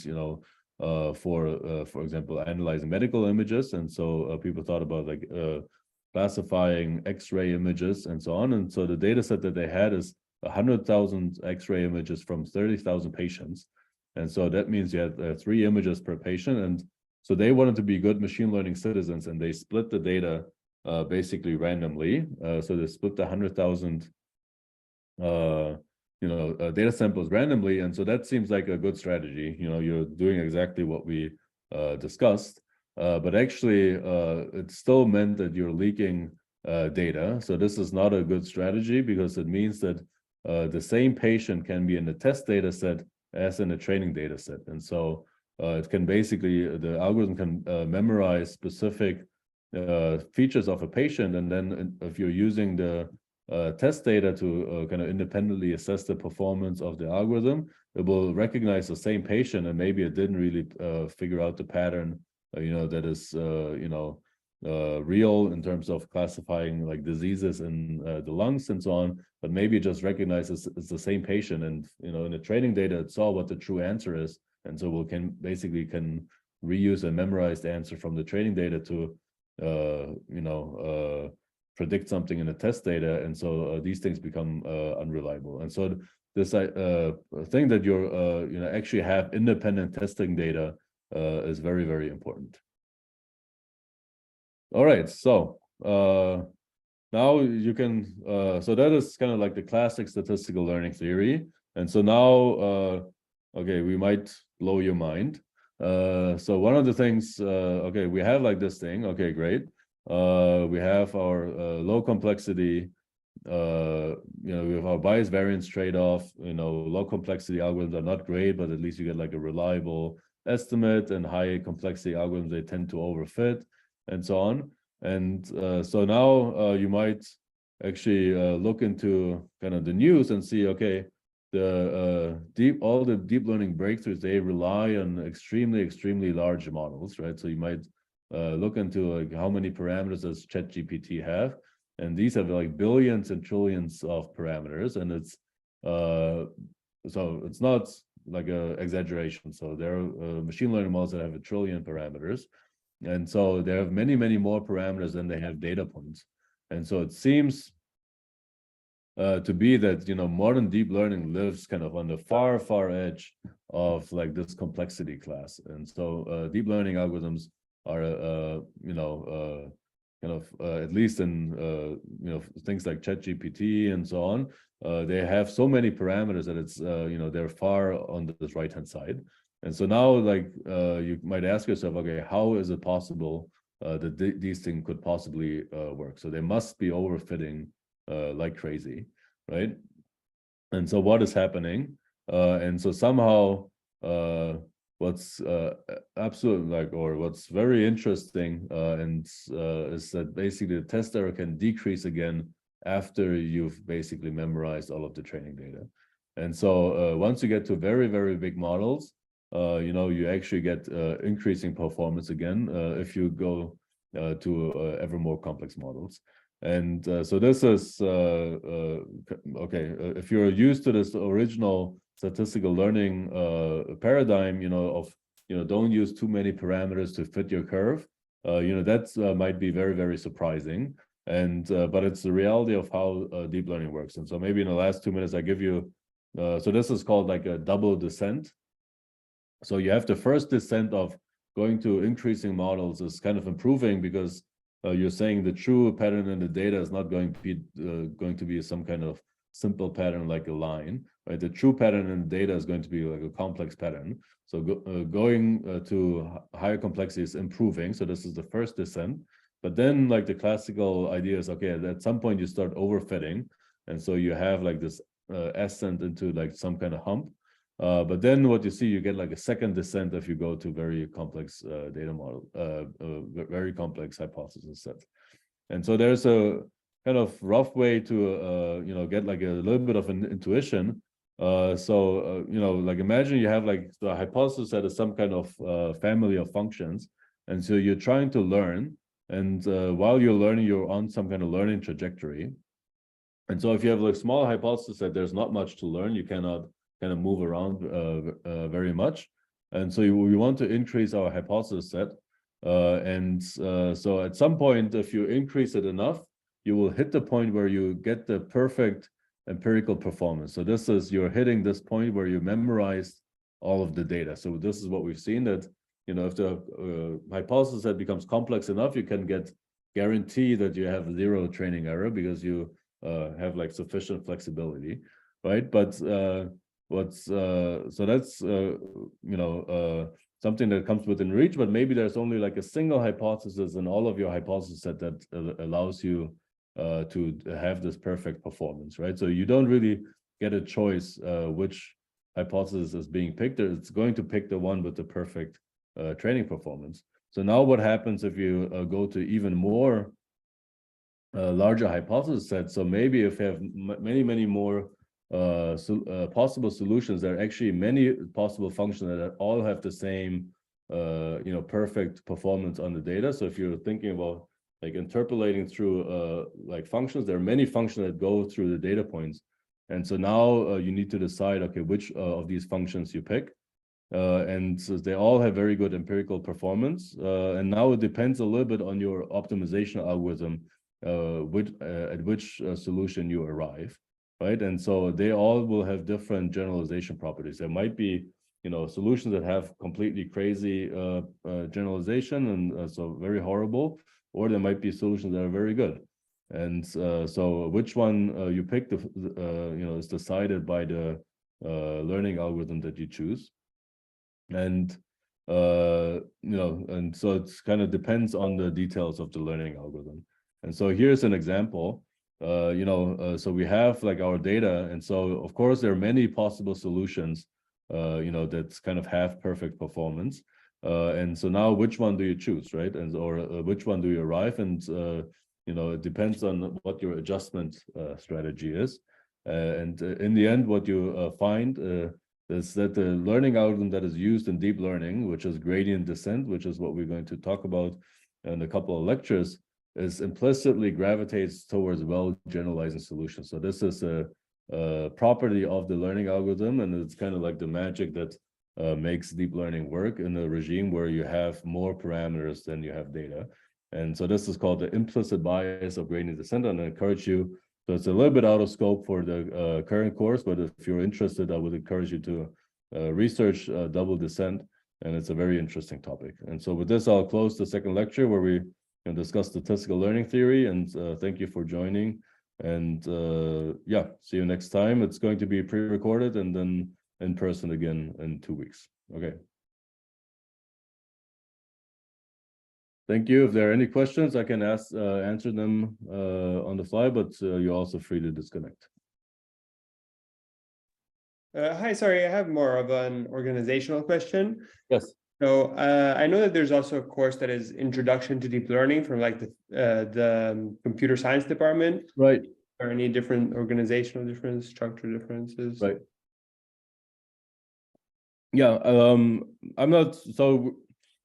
for example, analyzing medical images. And so people thought about like classifying X-ray images and so on. And so the data set that they had is 100,000 X-ray images from 30,000 patients. And so that means you had 3 images per patient. And so they wanted to be good machine learning citizens, and they split the data basically randomly. So they split the 100,000 data samples randomly. And so that seems like a good strategy. You're doing exactly what we discussed, but actually it still meant that you're leaking data. So this is not a good strategy because it means that the same patient can be in the test data set as in the training data set. And so it can basically, the algorithm can memorize specific features of a patient. And then if you're using the test data to kind of independently assess the performance of the algorithm, it will recognize the same patient, and maybe it didn't really figure out the pattern, that is, real in terms of classifying like diseases in the lungs and so on, but maybe it just recognizes it's the same patient. And, in the training data, it saw what the true answer is. And so we can reuse a memorized answer from the training data to, predict something in the test data. And so these things become unreliable. And so this thing that you're, actually have independent testing data is very, very important. All right, so now you can, so that is kind of like the classic statistical learning theory. And so now, okay, we might blow your mind. So one of the things, okay, we have like this thing, okay, great. We have our low complexity, we have our bias variance trade-off, low complexity algorithms are not great, but at least you get like a reliable estimate, and high complexity algorithms, they tend to overfit, and so on. And so now you might actually look into kind of the news and see, okay, all the deep learning breakthroughs, they rely on extremely large models, right? So you might look into like how many parameters does ChatGPT have, and these have like billions and trillions of parameters, and it's so it's not like a exaggeration. So there are machine learning models that have 1 trillion parameters, and so they have many more parameters than they have data points. And so it seems to be that, you know, modern deep learning lives kind of on the far edge of like this complexity class. And so deep learning algorithms are you know kind of at least in you know, things like ChatGPT and so on, they have so many parameters that it's you know, they're far on this right hand side. And so now, like you might ask yourself, okay, how is it possible that these things could possibly work? So they must be overfitting like crazy, right? And so what is happening? And so somehow what's absolutely like, or what's very interesting and is that basically the test error can decrease again after you've basically memorized all of the training data. And so once you get to very big models, you know, you actually get increasing performance again if you go to ever more complex models. And so this is okay. If you're used to this original statistical learning paradigm, you know, of, you know, don't use too many parameters to fit your curve, you know, that might be very surprising. And but it's the reality of how deep learning works. And so maybe in the last 2 minutes, I give you. So this is called like a double descent. So you have the first descent of going to increasing models is kind of improving because you're saying the true pattern in the data is not going to be some kind of simple pattern like a line, right? The true pattern in the data is going to be like a complex pattern. So going to higher complexity is improving. So this is the first descent. But then, like, the classical idea is, okay, at some point you start overfitting, and so you have like this ascent into like some kind of hump. But then what you see, you get like a second descent if you go to very complex data model, very complex hypothesis sets. And so there's a kind of rough way to, you know, get like a little bit of an intuition. You know, like imagine you have like the hypothesis set is some kind of family of functions. And so you're trying to learn. And while you're learning, you're on some kind of learning trajectory. And so if you have like small hypothesis that there's not much to learn, you cannot kind of move around very much. And so we want to increase our hypothesis set. So at some point, if you increase it enough, you will hit the point where you get the perfect empirical performance. So this is, you're hitting this point where you memorized all of the data. So this is what we've seen, that, you know, if the hypothesis set becomes complex enough, you can guarantee that you have 0 training error because you have like sufficient flexibility, right? But so that's you know, something that comes within reach, but maybe there's only like a single hypothesis in all of your hypothesis set that allows you to have this perfect performance, right? So you don't really get a choice which hypothesis is being picked. It's going to pick the one with the perfect training performance. So now what happens if you go to even more larger hypothesis sets? So maybe if you have many more possible solutions, there are actually many possible functions that all have the same you know, perfect performance on the data. So if you're thinking about like interpolating through like functions, there are many functions that go through the data points. And so now you need to decide, okay, which of these functions you pick. And so they all have very good empirical performance. And now it depends a little bit on your optimization algorithm, at which solution you arrive, right? And so they all will have different generalization properties. There might be, you know, solutions that have completely crazy generalization and so very horrible, or there might be solutions that are very good. And so which one you pick, you know, is decided by the learning algorithm that you choose. And you know, and so it's kind of depends on the details of the learning algorithm. And so here's an example. You know, so we have like our data, and so of course there are many possible solutions that's kind of half perfect performance. And so now which one do you choose, right? And or which one do you arrive? And it depends on what your adjustment strategy is. And in the end, what you find is that the learning algorithm that is used in deep learning, which is gradient descent, which is what we're going to talk about in a couple of lectures, is implicitly gravitates towards well-generalizing solutions. So this is a property of the learning algorithm, and it's kind of like the magic that makes deep learning work in a regime where you have more parameters than you have data. And so this is called the implicit bias of gradient descent, and I encourage you. So it's a little bit out of scope for the current course, but if you're interested, I would encourage you to research double descent, and it's a very interesting topic. And so with this, I'll close the second lecture where we can discuss statistical learning theory, and thank you for joining. And yeah, see you next time. It's going to be pre-recorded and then in person again in 2 weeks. Okay. Thank you. If there are any questions, I can answer them on the fly, but you're also free to disconnect. Hi, sorry, I have more of an organizational question. Yes. So I know that there's also a course that is Introduction to Deep Learning from like the computer science department. Right. Are any different organizational differences, structure differences? Right. Yeah. I'm not so.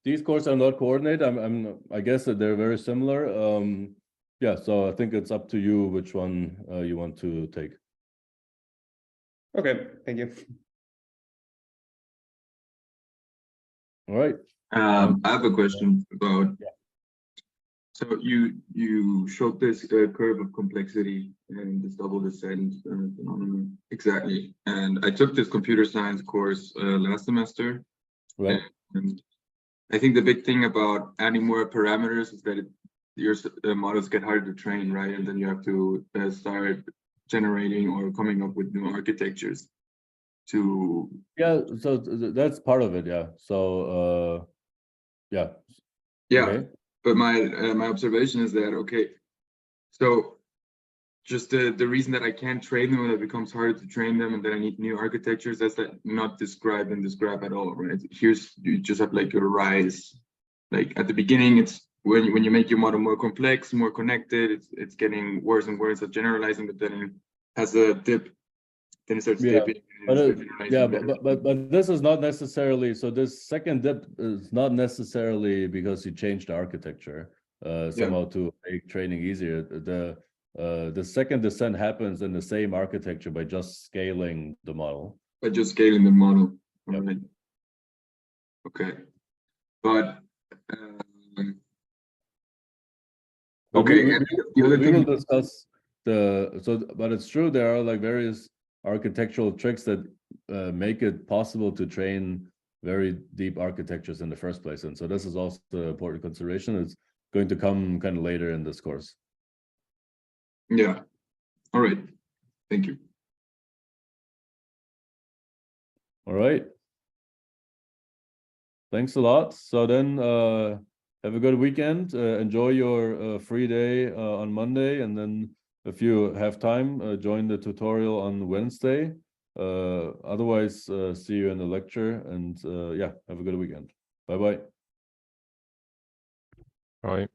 These courses are not coordinated. I guess that they're very similar. Yeah. So I think it's up to you which one you want to take. Okay. Thank you. All right. I have a question about. Yeah. So you showed this curve of complexity and this double descent phenomenon exactly. And I took this computer science course last semester. Right. And I think the big thing about adding more parameters is that your models get harder to train, right? And then you have to start generating or coming up with new architectures. Yeah, so that's part of it. Yeah. So yeah. Okay. But my observation is that so just the reason that I can't train them, and it becomes harder to train them, and then I need new architectures, that's not described in this graph at all, right? Here's you just have like a rise, like at the beginning it's when you make your model more complex, more connected, it's getting worse and worse at generalizing, but then it has a dip. Then it starts dipping. But this is not necessarily, so this second dip is not necessarily because you changed the architecture somehow to make training easier. The second descent happens in the same architecture by just scaling the model. By just scaling the model. Yep. Right. Okay. But okay. We will discuss but it's true there are like various architectural tricks that make it possible to train very deep architectures in the first place, and so this is also an important consideration. It's going to come kind of later in this course. Yeah. All right. Thank you. All right. Thanks a lot. So then have a good weekend. Enjoy your free day on Monday, and then if you have time, join the tutorial on Wednesday. Otherwise, see you in the lecture, and yeah, have a good weekend. Bye-bye. Bye.